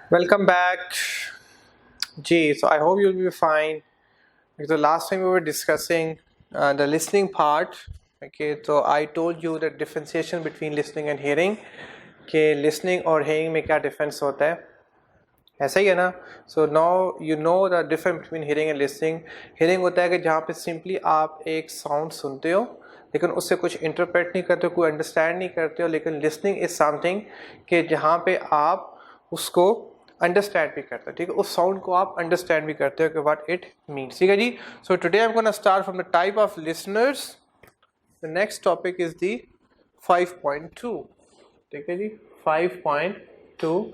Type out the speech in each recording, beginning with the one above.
Welcome back. Gee, so I hope you'll be fine. Because the last time we were discussing the listening part, okay, so I told you the differentiation between listening and hearing. कि listening और hearing में क्या difference होता है ऐसा ही है ना. So now you know the difference between hearing and listening. Hearing होता है कि जहाँ पे simply आप एक sound सुनते हो लेकिन उससे कुछ interpret नहीं करते हो, कोई understand नहीं करते हो. लेकिन listening is something कि जहाँ पे आप उसको अंडरस्टैंड भी करते हो. ठीक है, उस साउंड को आप अंडरस्टैंड भी करते हो कि व्हाट इट मीन्स. ठीक है जी. So today I am gonna start from the type of listeners. The next topic is the 5.2. ठीक है जी, 5.2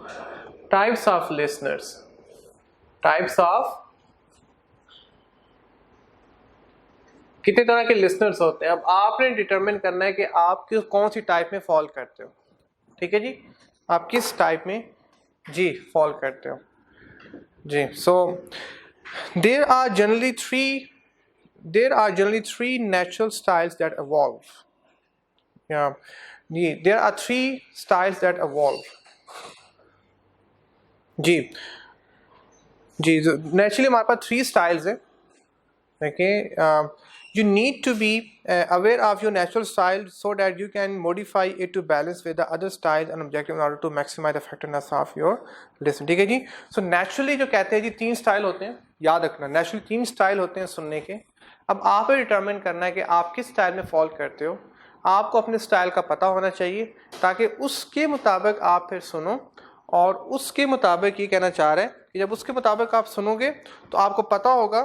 types of listeners. Types of कितने तरह के लिसनर्स होते हैं. अब आपने डिटरमिन करना है कि आप कौन सी टाइप में फॉल करते हो. ठीक है जी, आप किस टाइप में जी फॉल करते हो जी. सो there are generally three natural styles that evolve. Yeah, there are three styles that evolve. Ji ji, naturally हमारे पास three styles है. Okay, you need to be aware of your natural style so that you can modify it to balance with the other styles and objective in order to maximize the effectiveness of your listen. ठीक है जी. So naturally जो कहते हैं जी तीन style होते हैं, याद रखना. नेचुरली तीन स्टाइल होते हैं सुनने के. अब आप ही डिटरमिन करना है कि आप किस स्टाइल में फॉल करते हो. आपको अपने स्टाइल का पता होना चाहिए ताकि उसके मुताबिक आप फिर सुनो. और उसके मुताबिक ये कहना चाह रहे हैं कि जब उसके मुताबिक आप सुनोगे तो आपको पता होगा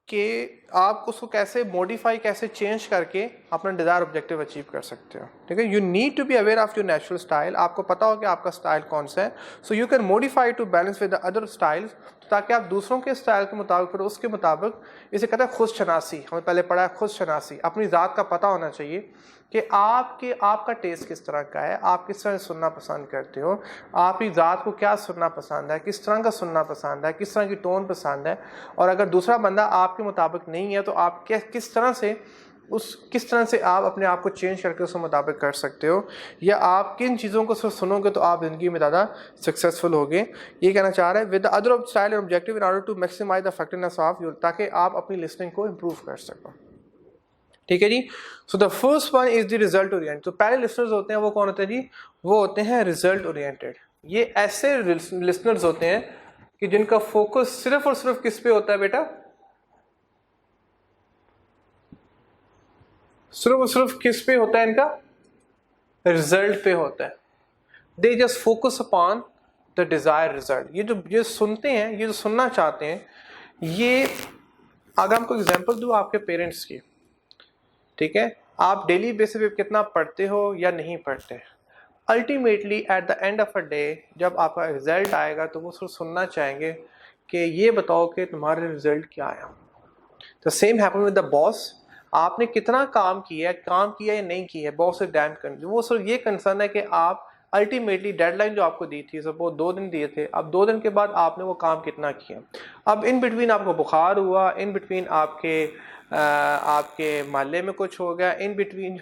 कि आप उसको कैसे मॉडिफाई, कैसे चेंज करके अपना डिजायर ऑब्जेक्टिव अचीव कर सकते हो. ठीक है, you need to be aware of your natural style. आपको पता हो कि आपका स्टाइल कौन सा है. So you can modify to balance with the other styles, ताकि आप दूसरों के स्टाइल के मुताबिक फिर उसके मुताबिक, इसे कहते हैं खुद शनासी. हमें पहले पढ़ा है खुद शनासी. अपनी ज़ात का पता होना चाहिए कि आपका टेस्ट किस तरह का है, आप किस तरह सुनना पसंद करते हो, आपकी ज़ात को क्या सुनना पसंद है, किस तरह का सुनना पसंद है, किस तरह की टोन पसंद है. और अगर दूसरा बंदा आपके मुताबिक नहीं है तो आप किस तरह से आप अपने आप को चेंज करके उसके मुताबिक कर सकते हो, या आप किन चीज़ों को सुनोगे तो आप ज़िंदगी में ज़्यादा सक्सेसफुल होगे. ये कहना चाह रहे हैं with the other style and objective in order to maximise the effectiveness of your, ताकि आप अपनी लिसनिंग को इम्प्रूव कर सको. ठीक है जी. So the first one is the result oriented. तो पहले लिसनर्स होते हैं वो कौन होते हैं जी? वो होते हैं रिजल्ट ओरिएंटेड. ये ऐसे लिसनर्स होते हैं कि जिनका फोकस सिर्फ और सिर्फ किस पे होता है बेटा? सिर्फ और सिर्फ किस पे होता है इनका? रिजल्ट पे होता है. They just focus upon the desire result. ये सुनते हैं, ये जो सुनना चाहते हैं, ये अगर हमको एग्जांपल दूं आपके पेरेंट्स की. ठीक है, आप डेली बेसिस पे कितना पढ़ते हो या नहीं पढ़ते, ultimately at the end of a day जब आपका रिजल्ट आएगा तो वो सिर्फ सुनना चाहेंगे कि ये बताओ कि तुम्हारा रिजल्ट क्या आया. The same happen with the boss. आपने कितना काम किया या नहीं किया है, बॉस से डैम कर, वो सिर्फ ये कंसर्न है कि आप अल्टीमेटली डेडलाइन जो आपको दी थी, सपोज 2 दिन दिए थे, अब 2 दिन के बाद आपने वो काम कितना किया. अब इन बिटवीन आपको बुखार हुआ, इन बिटवीन आपके मोहल्ले में कुछ हो गया, इन बिटवीन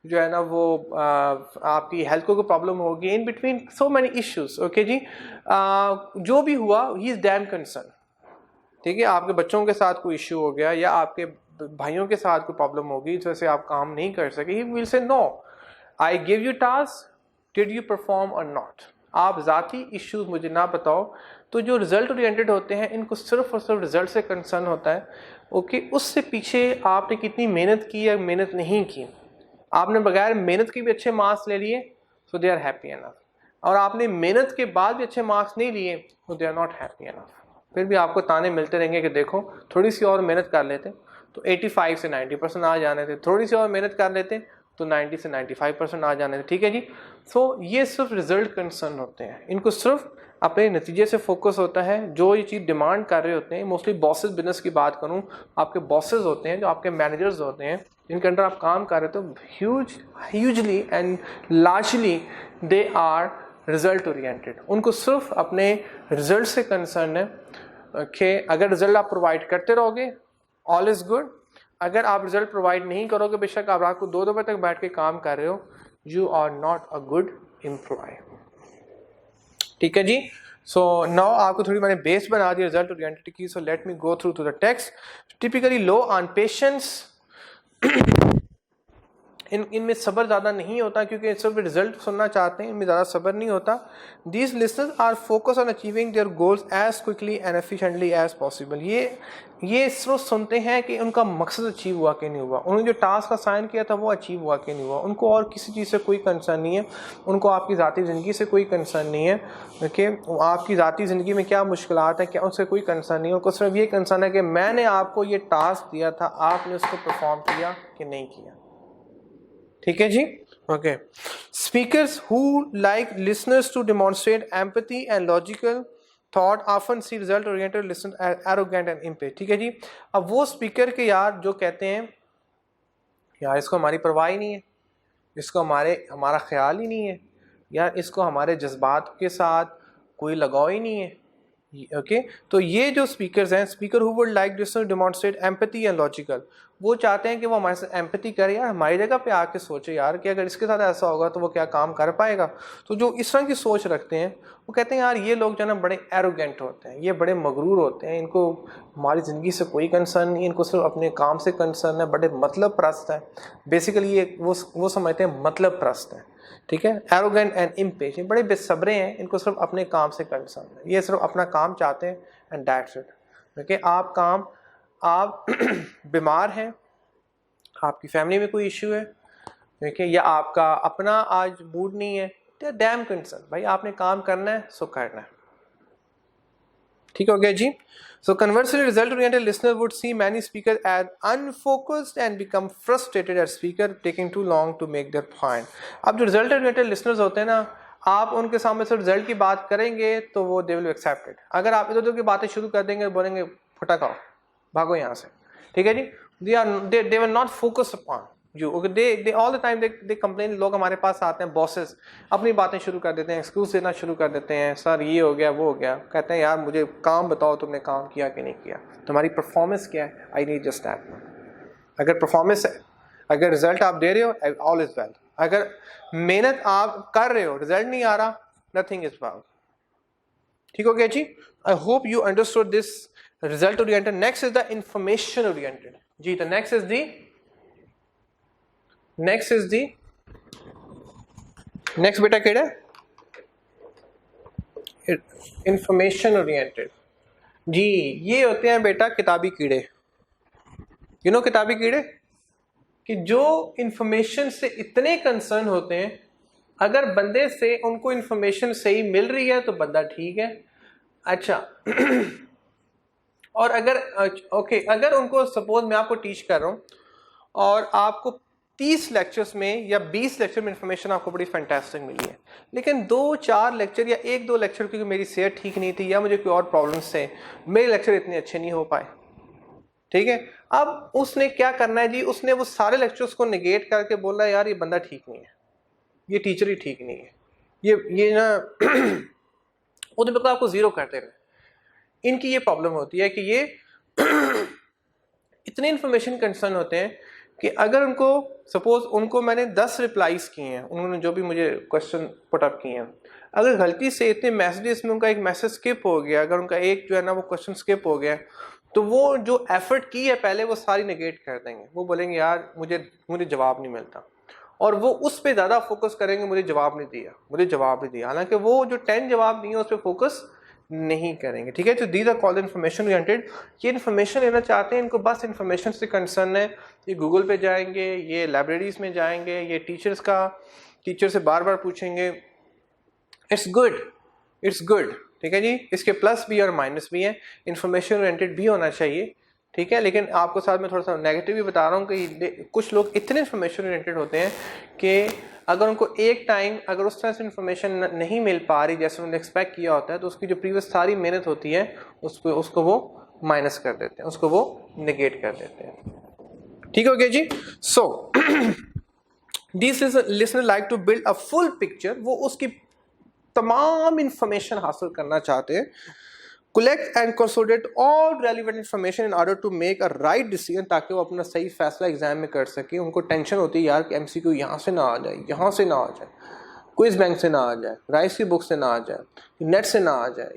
जो है ना वो आपकी हेल्थ को प्रॉब्लम होगी, in between so many issues. Okay जी, जो भी हुआ ही इज डैम कंसर्न. ठीक है, आपके बच्चों के साथ कोई इश्यू हो गया या आपके भाइयों के साथ कोई प्रॉब्लम होगी जिस वजह से आप काम नहीं कर सके, he will say no, I give you task, did you perform or not. आप ज़ाती इश्यूज मुझे ना बताओ. तो जो रिजल्ट ओरिएंटेड होते हैं इनको सिर्फ और सिर्फ रिजल्ट से कंसर्न होता है. ओके, उससे पीछे आपने कितनी मेहनत की या मेहनत नहीं की. आपने बगैर मेहनत के भी अच्छे मार्क्स ले लिए, सो दे आर हैप्पी एनफ. और आपने मेहनत के बाद भी अच्छे मार्क्स नहीं लिए, तो they are not happy enough. फिर भी आपको ताने मिलते रहेंगे कि देखो थोड़ी सी और मेहनत कर लेते तो 85 से 90% आ जाने थे, थोड़ी सी और मेहनत कर लेते तो 90 से 95% आ जाने थे. ठीक है जी. सो ये सिर्फ रिजल्ट कंसर्न होते हैं, इनको सिर्फ अपने नतीजे से फोकस होता है. जो ये चीज़ डिमांड कर रहे होते हैं, मोस्टली बॉसेस बिजनेस की बात करूं, आपके बॉसेस होते हैं, जो आपके मैनेजर्स होते हैं जिनके अंडर आप काम कर रहे हो, तो hugely and largely they are result oriented. उनको सिर्फ अपने रिजल्ट से कंसर्न है कि अगर रिजल्ट आप प्रोवाइड करते रहोगे ऑल इज गुड. अगर आप रिजल्ट प्रोवाइड नहीं करोगे, बेशक आप रात को 2 बजे तक बैठ के काम कर रहे हो, you are not a good employee. ठीक है जी. सो नाउ आपको थोड़ी मैंने बेस बना दी रिजल्ट ओरिएंटेड की. So let me go through to the text. Typically low on patience. इनमें सब्र ज़्यादा नहीं होता क्योंकि सब रिजल्ट सुनना चाहते हैं, इनमें ज़्यादा सब्र नहीं होता. These listeners are focus on achieving their goals as quickly and efficiently as possible. ये सिर्फ सुनते हैं कि उनका मकसद अचीव हुआ कि नहीं हुआ, उन्होंने जो टास्क असाइन किया था वो अचीव हुआ कि नहीं हुआ. उनको और किसी चीज़ से कोई कंसर्न नहीं है, उनको आपकी ज़ाती ज़िंदगी से कोई कंसर्न नहीं है. ओके, आपकी ज़ाती ज़िंदगी में क्या मुश्किलात है क्या, उससे कोई कंसर्न नहीं है. उनको सिर्फ ये कंसर्न है कि मैंने आपको ये टास्क दिया था, आपने उसको परफॉर्म किया कि नहीं किया. ठीक है जी. Okay. Speakers who like listeners to demonstrate empathy and logical thought often see result oriented listener arrogant and इम्पे. ठीक है जी. अब वो स्पीकर के यार जो कहते हैं यार इसको हमारी परवाह ही नहीं है, इसको हमारा ख्याल ही नहीं है यार, इसको हमारे जज्बात के साथ कोई लगाव ही नहीं है. ओके तो ये जो स्पीकर्स हैं, speaker who would like listener demonstrate empathy and logical, वो चाहते हैं कि वो हमारे साथ एम्पैथी करे यार, हमारी जगह पे आके सोचे यार कि अगर इसके साथ ऐसा होगा तो वो क्या काम कर पाएगा. तो जो इस तरह की सोच रखते हैं वो कहते हैं यार ये लोग जो है ना बड़े एरोगेंट होते हैं, ये बड़े मगरूर होते हैं, इनको हमारी ज़िंदगी से कोई कंसर्न नहीं, इनको सिर्फ अपने काम से कंसर्न है, बड़े मतलब प्रस्त है. बेसिकली ये वो समझते हैं मतलब प्रस्त है. ठीक है. एरोगेंट एंड इम्पेशेंट, बड़े बेसब्रे हैं, इनको सिर्फ अपने काम से कंसर्न है, ये सिर्फ अपना काम चाहते हैं एंड दैट्स इट. ओके. आप बीमार हैं, आपकी फैमिली में कोई इशू है, ठीक है, या आपका अपना आज मूड नहीं है, तो डैम कंसर्न, भाई आपने काम करना है सो करना है. ठीक हो गया जी. So conversely, result-oriented listener would see many speakers as unfocused and become frustrated at speaker taking too long to make their point. अब जो result-oriented listeners होते हैं ना, आप उनके सामने सिर्फ रिजल्ट की बात करेंगे तो वो दे विल एक्सेप्ट इट. अगर आप इधर उधर की बातें शुरू कर देंगे, बोलेंगे फटाक आओ, भागो यहाँ से. ठीक है जी. They will not focus upon you. Okay, they all the time they complain. लोग हमारे पास आते हैं, बॉसेस अपनी बातें शुरू कर देते हैं, एक्सक्यूज देना शुरू कर देते हैं, सर ये हो गया वो हो गया. कहते हैं यार मुझे काम बताओ, तुमने काम किया कि नहीं किया, तुम्हारी परफॉर्मेंस क्या है, आई नीड जस्ट दैट. अगर परफॉर्मेंस है, अगर रिजल्ट आप दे रहे हो, ऑल इज वेल. अगर मेहनत आप कर रहे हो, रिजल्ट नहीं आ रहा, नथिंग इज वेल. ठीक हो गया जी. I hope you understood this result oriented. Next is the information oriented जी. द नेक्स्ट इज नेक्स्ट बेटा केड़ा इंफॉर्मेशन ओरिएंटेड जी. ये होते हैं बेटा किताबी कीड़े. यू नो किताबी कीड़े, कि जो इंफॉर्मेशन से इतने कंसर्न होते हैं, अगर बंदे से उनको इंफॉर्मेशन सही मिल रही है तो बंदा ठीक है. अच्छा और अगर उनको सपोज मैं आपको टीच कर रहा हूँ और आपको 30 लेक्चर्स में या 20 लेक्चर में इंफॉर्मेशन आपको बड़ी फैंटास्टिक मिली है, लेकिन 2-4 लेक्चर या 1-2 लेक्चर क्योंकि मेरी सेहत ठीक नहीं थी या मुझे कोई और प्रॉब्लम्स थे, मेरे लेक्चर इतने अच्छे नहीं हो पाए. ठीक है. अब उसने क्या करना है जी, उसने वो सारे लेक्चर्स को निगेट करके बोला यार ये बंदा ठीक नहीं है, ये टीचर ही ठीक नहीं है, ये ना वो तो बिल्कुल आपको जीरो करते रहे. इनकी ये प्रॉब्लम होती है कि ये इतने इंफॉर्मेशन कंसर्न होते हैं कि अगर उनको सपोज उनको मैंने 10 रिप्लाईज किए हैं, उन्होंने जो भी मुझे क्वेश्चन पुट अप किए हैं, अगर गलती से इतने मैसेजेस में उनका एक मैसेज स्किप हो गया, अगर उनका एक जो है ना वो क्वेश्चन स्किप हो गया, तो वो जो एफर्ट की है पहले वो सारी नेगेट कर देंगे. वो बोलेंगे यार मुझे जवाब नहीं मिलता, और वो उस पर ज़्यादा फोकस करेंगे, मुझे जवाब नहीं दिया. हालांकि वो जो 10 जवाब दिए उस पर फोकस नहीं करेंगे. ठीक है. तो these are called information oriented. ये इन्फॉर्मेशन लेना चाहते हैं, इनको बस इन्फॉर्मेशन से कंसर्न है. ये गूगल पे जाएंगे, ये लाइब्रेरीज में जाएंगे, ये टीचर से बार बार पूछेंगे. It's good. ठीक है जी. इसके प्लस भी और माइनस भी हैं. इन्फॉर्मेशन ओरिएंटेड भी होना चाहिए. ठीक है. लेकिन आपको साथ में थोड़ा सा नेगेटिव भी बता रहा हूँ कि कुछ लोग इतने इन्फॉर्मेशन ओरिएंटेड होते हैं कि अगर उनको एक टाइम अगर उस तरह से इन्फॉर्मेशन नहीं मिल पा रही जैसे उन्होंने एक्सपेक्ट किया होता है, तो उसकी जो प्रीवियस सारी मेहनत होती है उसको वो माइनस कर देते हैं, उसको वो निगेट कर देते हैं. ठीक हो गया जी. So this is listener like to build a full picture. वो उसकी तमाम इंफॉर्मेशन हासिल करना चाहते हैं. collect and consolidate all relevant information in order to make a right decision, ताकि वो अपना सही फैसला एग्जाम में कर सके. उनको टेंशन होती है यार कि MCQ यहाँ से ना आ जाए, यहाँ से ना आ जाए. क्विज बैंक से ना आ जाए, राइस की बुक से ना आ जाए, नेट से ना आ जाए,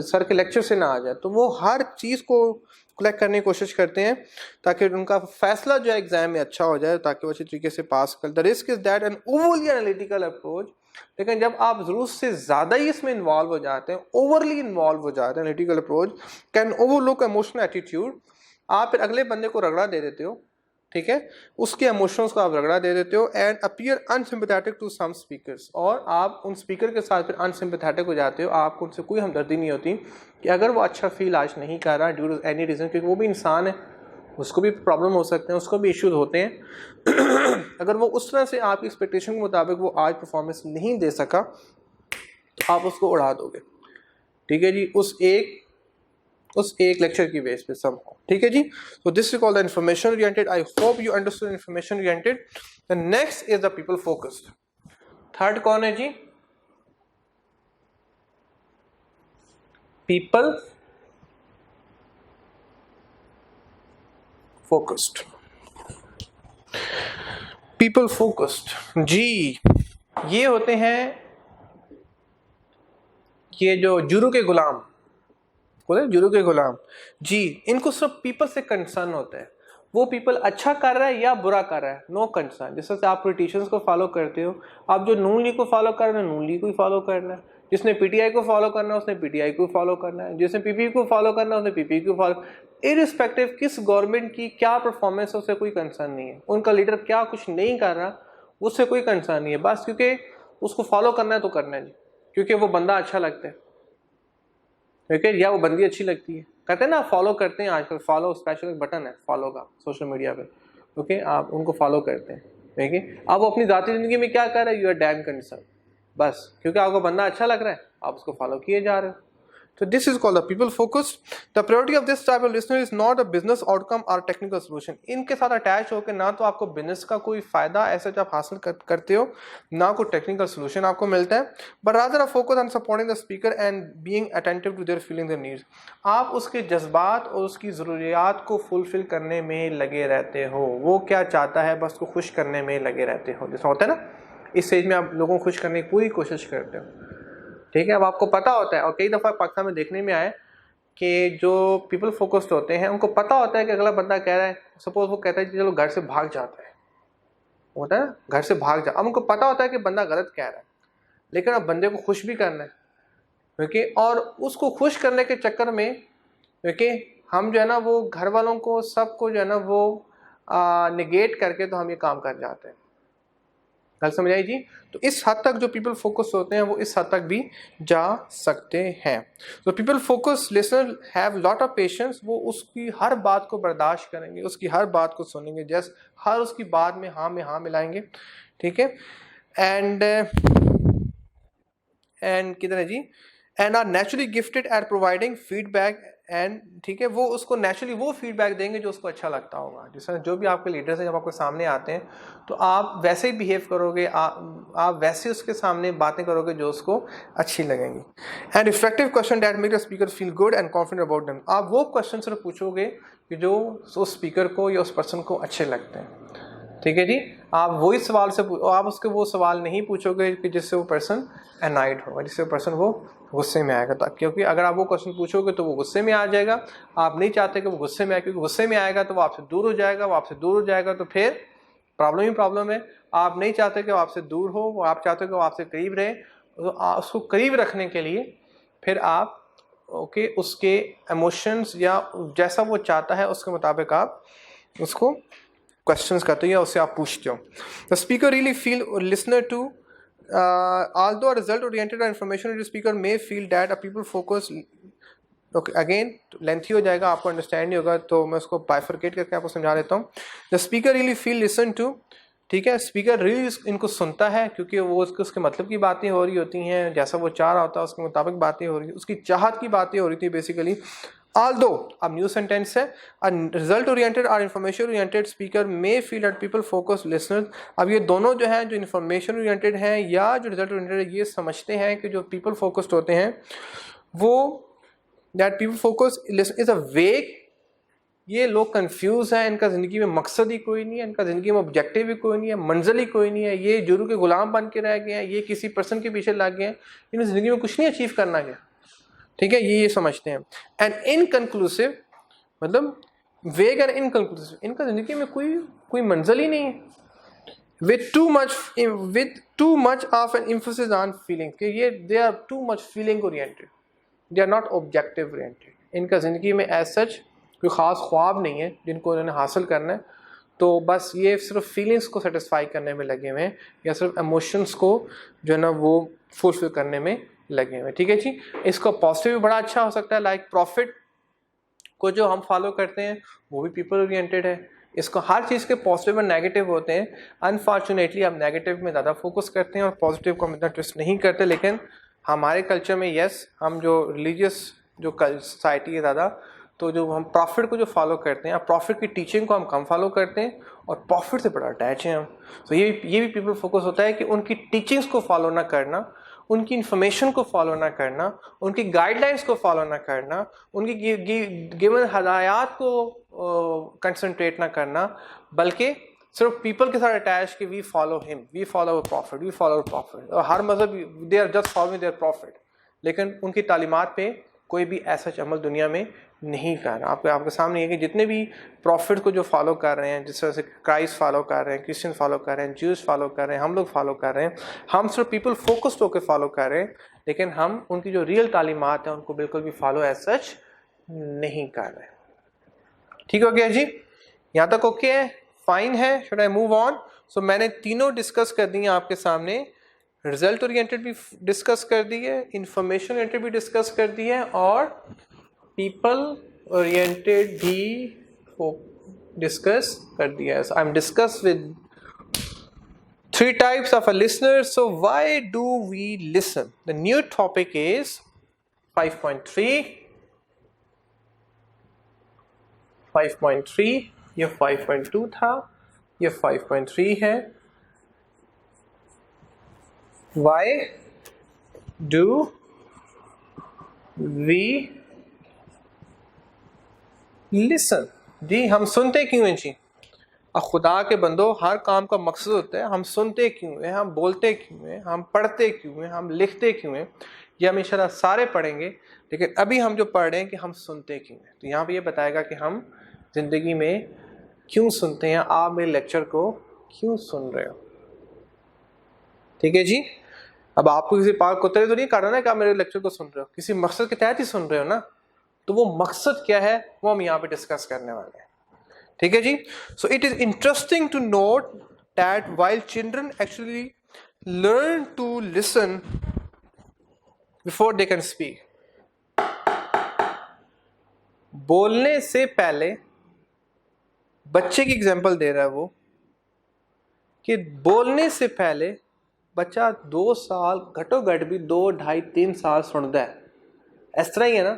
सर के लेक्चर से ना आ जाए, तो वो हर चीज़ को कलेक्ट करने की कोशिश करते हैं ताकि उनका फैसला जो है एग्जाम में अच्छा हो जाए, ताकि वो अच्छी तरीके से पास कर। The risk is that an overly analytical approach, लेकिन जब आप ज़रूरत से ज़्यादा ही इसमें इन्वॉल्व हो जाते हैं, ओवरली इन्वॉल्व हो जाते हैं, analytical approach can overlook emotional attitude. आप फिर अगले बंदे को रगड़ा दे देते हो, ठीक है, उसके इमोशंस को आप रगड़ा दे देते हो, and appear unsympathetic to some speakers, और आप उन स्पीकर के साथ फिर अनसिम्पैथेटिक हो जाते हो। आपको उनसे कोई हमदर्दी नहीं होती कि अगर वो अच्छा फील आज नहीं कर रहा ड्यू टू एनी रीज़न, क्योंकि वो भी इंसान है, उसको भी प्रॉब्लम हो सकते हैं, उसको भी इश्यूज होते हैं। अगर वो उस तरह से आपकी एक्सपेक्टेशन के मुताबिक वो आज परफॉर्मेंस नहीं दे सका तो आप उसको उड़ा दोगे, ठीक है जी, उस एक लेक्चर की बेस पे सब, ठीक है जी। So this is called the information oriented. I hope you understood information oriented. The next is the people focused. Third कौन है जी? People focused. पीपल फोकस्ड जी, ये होते हैं ये जो जुरू के गुलाम, जुरू के गुलाम जी, इनको सिर्फ पीपल से कंसर्न होता है। वो पीपल अच्छा कर रहा है या बुरा कर रहा है, नो कंसर्न। जैसे आप पॉलिटिशियंस को फॉलो करते हो, आप जो नून लीग को फॉलो कर रहे हैं, नून लीग को ही फॉलो करना है। जिसने पीटीआई को फॉलो करना है उसने पीटीआई को फॉलो करना है, जिसने पीपी को फॉलो करना है उसने पीपी को फॉलो, इरिस्पेक्टिव किस गवर्नमेंट की क्या परफॉर्मेंस है उससे कोई कंसर्न नहीं है। उनका लीडर क्या कुछ नहीं कर रहा उससे कोई कंसर्न नहीं है, बस क्योंकि उसको फॉलो करना है तो करना है जी, क्योंकि वो बंदा अच्छा लगता है, ठीक है, या वो बंदी अच्छी लगती है। कहते हैं ना फॉलो करते हैं आजकल, फॉलो स्पेशल एक बटन है फॉलो का सोशल मीडिया पे, ओके, आप उनको फॉलो करते हैं, ठीक है। आप अपनी ज़ाती ज़िंदगी में क्या कर रहे हैं, यू आर डैम कंसर्न, बस क्योंकि आपको बंदा अच्छा लग रहा है आप उसको फॉलो किए जा रहे हो। So this is called the people focused. The priority of this type of listener is not a business outcome or technical solution. इनके साथ अटैच होकर ना तो आपको बिजनेस का कोई फायदा ऐसा जो आप हासिल करते हो, ना कोई टेक्निकल सोल्यूशन आपको मिलता है, but rather a focus on supporting the speaker and being attentive to their feelings and needs. आप उसके जज्बात और उसकी ज़रूरियात को फुलफिल करने में लगे रहते हो, वो क्या चाहता है बस को खुश करने में लगे रहते हो। जैसा होता है ना, इस स्टेज में आप लोगों को खुश करने की पूरी कोशिश करते हो, ठीक है। अब आपको पता होता है, और कई दफ़ा पाकिस्तान में देखने में आया कि जो पीपल फोकस्ड होते हैं उनको पता होता है कि अगला बंदा कह रहा है, सपोज वो कहता है कि चलो घर से भाग जाता है, होता है ना, घर से भाग जा। अब उनको पता होता है कि बंदा गलत कह रहा है, लेकिन अब बंदे को खुश भी करना है, क्योंकि और उसको खुश करने के चक्कर में क्योंकि हम जो है ना वो घर वालों को सबको जो है ना वो निगेट करके तो हम ये काम कर जाते हैं। गल समझ आई जी। तो इस हद तक जो पीपल फोकस होते हैं वो इस हद तक भी जा सकते हैं। तो people focus listener have lot of patience, वो उसकी हर बात को बर्दाश्त करेंगे, उसकी हर बात को सुनेंगे, जैसे हर उसकी बात में हाँ मिलाएंगे, ठीक है। एंड किधर है जी, and are naturally gifted at providing feedback and, ठीक है, वो उसको नेचुरली वो फीडबैक देंगे जो उसको अच्छा लगता होगा। जैसे जो भी आपके लीडर्स हैं जब आपके सामने आते हैं तो आप वैसे ही बिहेव करोगे, आप वैसे उसके सामने बातें करोगे जो उसको अच्छी लगेंगी। And effective question that make the speaker feel good and confident about them, आप वो क्वेश्चन सिर्फ पूछोगे कि जो उस स्पीकर को या उस पर्सन को अच्छे लगते हैं, ठीक है जी। आप वही सवाल से आप उसके वो सवाल नहीं पूछोगे कि जिससे वो पर्सन एनाइड होगा, जिससे वो पर्सन वो गुस्से में आएगा, क्योंकि अगर आप वो क्वेश्चन पूछोगे तो वो गुस्से में आ जाएगा। आप नहीं चाहते कि वो गुस्से में आए, क्योंकि गुस्से में आएगा तो वो आपसे दूर हो जाएगा, वो आपसे दूर हो जाएगा तो फिर प्रॉब्लम ही प्रॉब्लम है। आप नहीं चाहते कि वो आपसे दूर हो, वो आप चाहते हो कि वो आपसे करीब रहे, तो उसको करीब रखने के लिए फिर आप ओके उसके इमोशंस या जैसा वो चाहता है उसके मुताबिक आप उसको क्वेश्चंस करते हो या उससे आप पूछते हो। The speaker really feel listener to although a result oriented or information oriented speaker may feel that a people focus, okay, again lengthy हो जाएगा, आपको अंडरस्टैंड नहीं होगा तो मैं उसको बाइफरकेट करके आपको समझा देता हूँ। The speaker really feel listen to, ठीक है, स्पीकर रियली इनको सुनता है क्योंकि वो उसके मतलब की बातें हो रही होती हैं, जैसा वो चाह रहा होता है उसके मुताबिक बातें हो रही, उसकी चाहत की बातें हो रही थी बेसिकली। Although, अब न्यू सेंटेंस है, a result oriented or information oriented speaker may feel that people focus listeners, अब ये दोनों जो हैं, जो information oriented हैं या जो result oriented है, ये समझते हैं कि जो people focused होते हैं वो that people focus listen is a vague ये लोग कंफ्यूज हैं, इनका ज़िंदगी में मकसद ही कोई नहीं है, इनका ज़िंदगी में ऑब्जेक्टिव ही कोई नहीं है, मंजिल ही कोई नहीं है, ये जुरू के गुलाम बन के रह गए हैं, ये किसी पर्सन के पीछे लग गए हैं, इन्हें ज़िंदगी में कुछ नहीं अचीव करना गया। ठीक है, ये समझते हैं। एंड इनकंक्लूसिव मतलब वेग एंड इनकंक्लूसिव, इनका ज़िंदगी में कोई मंजिल ही नहीं है। with too much of an emphasis on feelings, कि ये they are too much feeling oriented, they are not objective oriented। इनका ज़िंदगी में as such कोई ख़ास ख्वाब नहीं है जिनको उन्होंने हासिल करना है, तो बस ये सिर्फ फीलिंग्स को सेटिस्फाई करने में लगे हुए हैं या सिर्फ इमोशंस को जो है ना वो फुलफिल करने में लगे हुए हैं। ठीक है जी। इसका पॉजिटिव भी बड़ा अच्छा हो सकता है, लाइक प्रॉफिट को जो हम फॉलो करते हैं वो भी पीपल ओरिएंटेड है। इसको हर चीज़ के पॉजिटिव और नेगेटिव होते हैं। अनफॉर्चुनेटली हम नेगेटिव में ज़्यादा फोकस करते हैं और पॉजिटिव को हम इतना ट्विस्ट नहीं करते, लेकिन हमारे कल्चर में यस, हम जो रिलीजियस जो सोसाइटी है ज़्यादा, तो जो हम प्रॉफिट को जो फॉलो करते हैं, प्रॉफिट की टीचिंग को हम कम फॉलो करते हैं और प्रॉफिट से बड़ा अटैच हैं हम। तो ये भी पीपल फोकस होता है कि उनकी टीचिंग्स को फॉलो ना करना, उनकी इन्फॉर्मेशन को फॉलो ना करना, उनकी गाइडलाइंस को फॉलो ना करना, उनकी गिवन हदायत को कंसंट्रेट ना करना, बल्कि सिर्फ पीपल के साथ अटैच कि we follow him, we follow profit, we follow profit. और हर मजहब they are just following their profit, लेकिन उनकी तालीमात पे कोई भी ऐसा अमल दुनिया में नहीं कर रहा। आपके सामने है कि जितने भी प्रॉफिट को जो फॉलो कर रहे हैं, जिस तरह से क्राइस्ट फॉलो कर रहे हैं, क्रिश्चियन फॉलो कर रहे हैं, ज्यूज फॉलो कर रहे हैं, हम लोग फॉलो कर रहे हैं, हम सिर्फ पीपल फोकस्ड होकर फॉलो कर रहे हैं, लेकिन हम उनकी जो रियल तालीमात है उनको बिल्कुल भी फॉलो एज सच नहीं कर रहे। ठीक हो गया जी, यहाँ तक ओके है, फाइन है, शुड आई मूव ऑन? सो मैंने तीनों डिस्कस कर दी हैं आपके सामने, रिजल्ट ओरिएंटेड भी डिस्कस कर दी है, इंफॉर्मेशन ओरिएंटेड भी डिस्कस कर दी है, और पीपल ओरिएंटेड भी डिस्कस कर दिया है। I am discuss with 3 types of a listener. So why do we listen? The new topic is 5.3. 5.3 ये 5.2 था, ये 5.3 है। Why do we listen? जी हम सुनते क्यों हैं जी? खुदा के बंदो, हर काम का मकसद होता है हम सुनते क्यों हैं, हम बोलते क्यों हैं, हम पढ़ते क्यों हैं, हम लिखते क्यों हैं, ये हम इंशाल्लाह सारे पढ़ेंगे, लेकिन अभी हम जो पढ़ रहे हैं कि हम सुनते क्यों हैं। तो यहाँ पे ये बताएगा कि हम ज़िंदगी में क्यों सुनते हैं, आप मेरे लेक्चर को क्यों सुन रहे हो। ठीक है जी। अब आपको किसी पार्क कुत्ते तो नहीं काटना है कि आप मेरे लेक्चर को सुन रहे हो, किसी मकसद के तहत ही सुन रहे हो ना, तो वो मकसद क्या है वो हम यहाँ पे डिस्कस करने वाले हैं। ठीक है जी। So it is interesting to note that while children actually learn to listen before they can speak, बोलने से पहले, बच्चे की एग्जांपल दे रहा है वो, कि बोलने से पहले बच्चा 2 साल घटो घट भी 2, 2.5, 3 साल सुनता है। इस तरह ही है ना,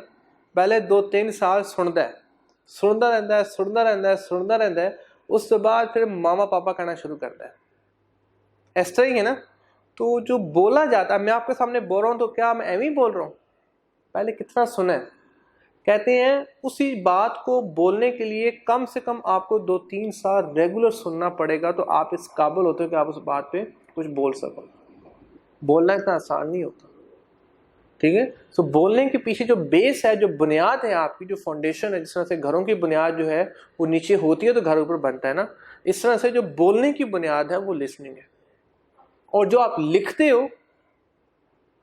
पहले 2-3 साल सुनता है, सुनता रहता है, सुनता रहता है, सुनता रहता है, उसके बाद फिर मामा पापा कहना शुरू करता है। इस तरह ही है ना। तो जो बोला जाता है, मैं आपके सामने बोल रहा हूँ तो क्या मैं एवं ही बोल रहा हूँ? पहले कितना सुना है। कहते हैं उसी बात को बोलने के लिए कम से कम आपको 2-3 साल रेगुलर सुनना पड़ेगा, तो आप इस काबिल होते हो कि आप उस बात पे कुछ बोल सको। बोलना इतना आसान नहीं होता। ठीक है। सो बोलने के पीछे जो बेस है, जो बुनियाद है, आपकी जो फाउंडेशन है, जिस तरह से घरों की बुनियाद जो है वो नीचे होती है तो घर ऊपर बनता है ना, इस तरह से जो बोलने की बुनियाद है वो लिसनिंग है। और जो आप लिखते हो,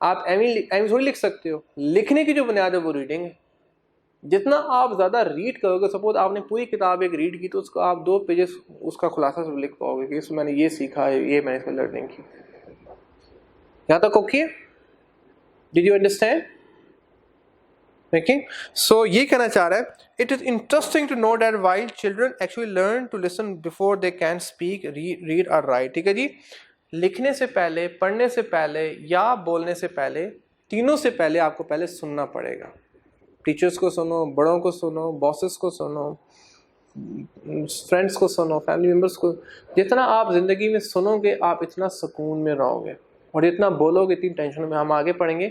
आप एम थोड़ी लिख सकते हो, लिखने की जो बुनियाद है वो रीडिंग है। जितना आप ज़्यादा रीड करोगे, सपोज आपने पूरी किताब एक रीड की, तो उसको आप 2 पेजेस उसका खुलासा से लिख पाओगे कि इसमें मैंने ये सीखा है, ये मैंने इसमें लर्निंग की। यहाँ तक okay? Did you understand? Okay. So ये कहना चाह रहा है, it is interesting to know that while children actually learn to listen before they can speak, read और राइट। ठीक है जी। लिखने से पहले, पढ़ने से पहले या बोलने से पहले, तीनों से पहले आपको पहले सुनना पड़ेगा। टीचर्स को सुनो, बड़ों को सुनो, बॉसेस को सुनो, फ्रेंड्स को सुनो, फैमिली मेम्बर्स को। जितना आप ज़िंदगी में सुनोगे आप इतना सुकून में रहोगे, और जितना बोलोगे इतनी टेंशन में। हम आगे पढ़ेंगे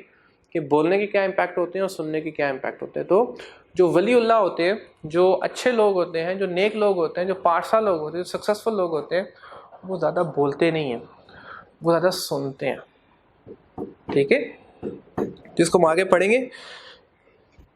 कि बोलने के क्या इम्पैक्ट होते हैं और सुनने के क्या इम्पैक्ट होते हैं। तो जो वलीउल्लाह होते हैं, जो अच्छे लोग होते हैं, जो नेक लोग होते हैं, जो पाठशाला लोग होते हैं, जो सक्सेसफुल लोग होते हैं, वो ज़्यादा बोलते नहीं हैं, वो ज़्यादा सुनते हैं। ठीक है, जिसको हम आगे पढ़ेंगे।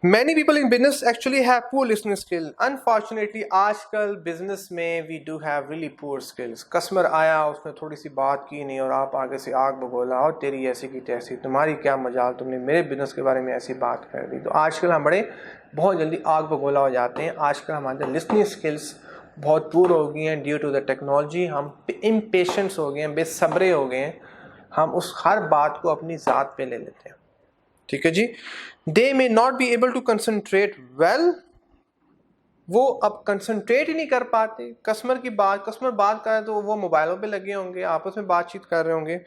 Many people in business actually have poor listening skill. Unfortunately, आजकल बिजनेस में we do have really poor skills. Customer आया, उसने थोड़ी सी बात की नहीं और आप आगे से आग बगोला, और तेरी ऐसी की तैसी, तुम्हारी क्या मजाल, तुमने मेरे बिजनेस के बारे में ऐसी बात कर दी। तो आजकल हम बड़े बहुत जल्दी आग बगोला हो जाते हैं। आजकल हमारे लिसनिंग स्किल्स बहुत पूर हो गई हैं ड्यू टू द टेक्नोलॉजी। हम इम्पेशेंस हो गए हैं, बेसब्रे हो गए हैं, हम उस हर बात को अपनी ज़ात पे ले लेते हैं। ठीक है जी। They may not be able to concentrate well, वो अब कंसंट्रेट ही नहीं कर पाते। कस्टमर बात कर रहे हैं तो वो मोबाइलों पे लगे होंगे, आपस में बातचीत कर रहे होंगे।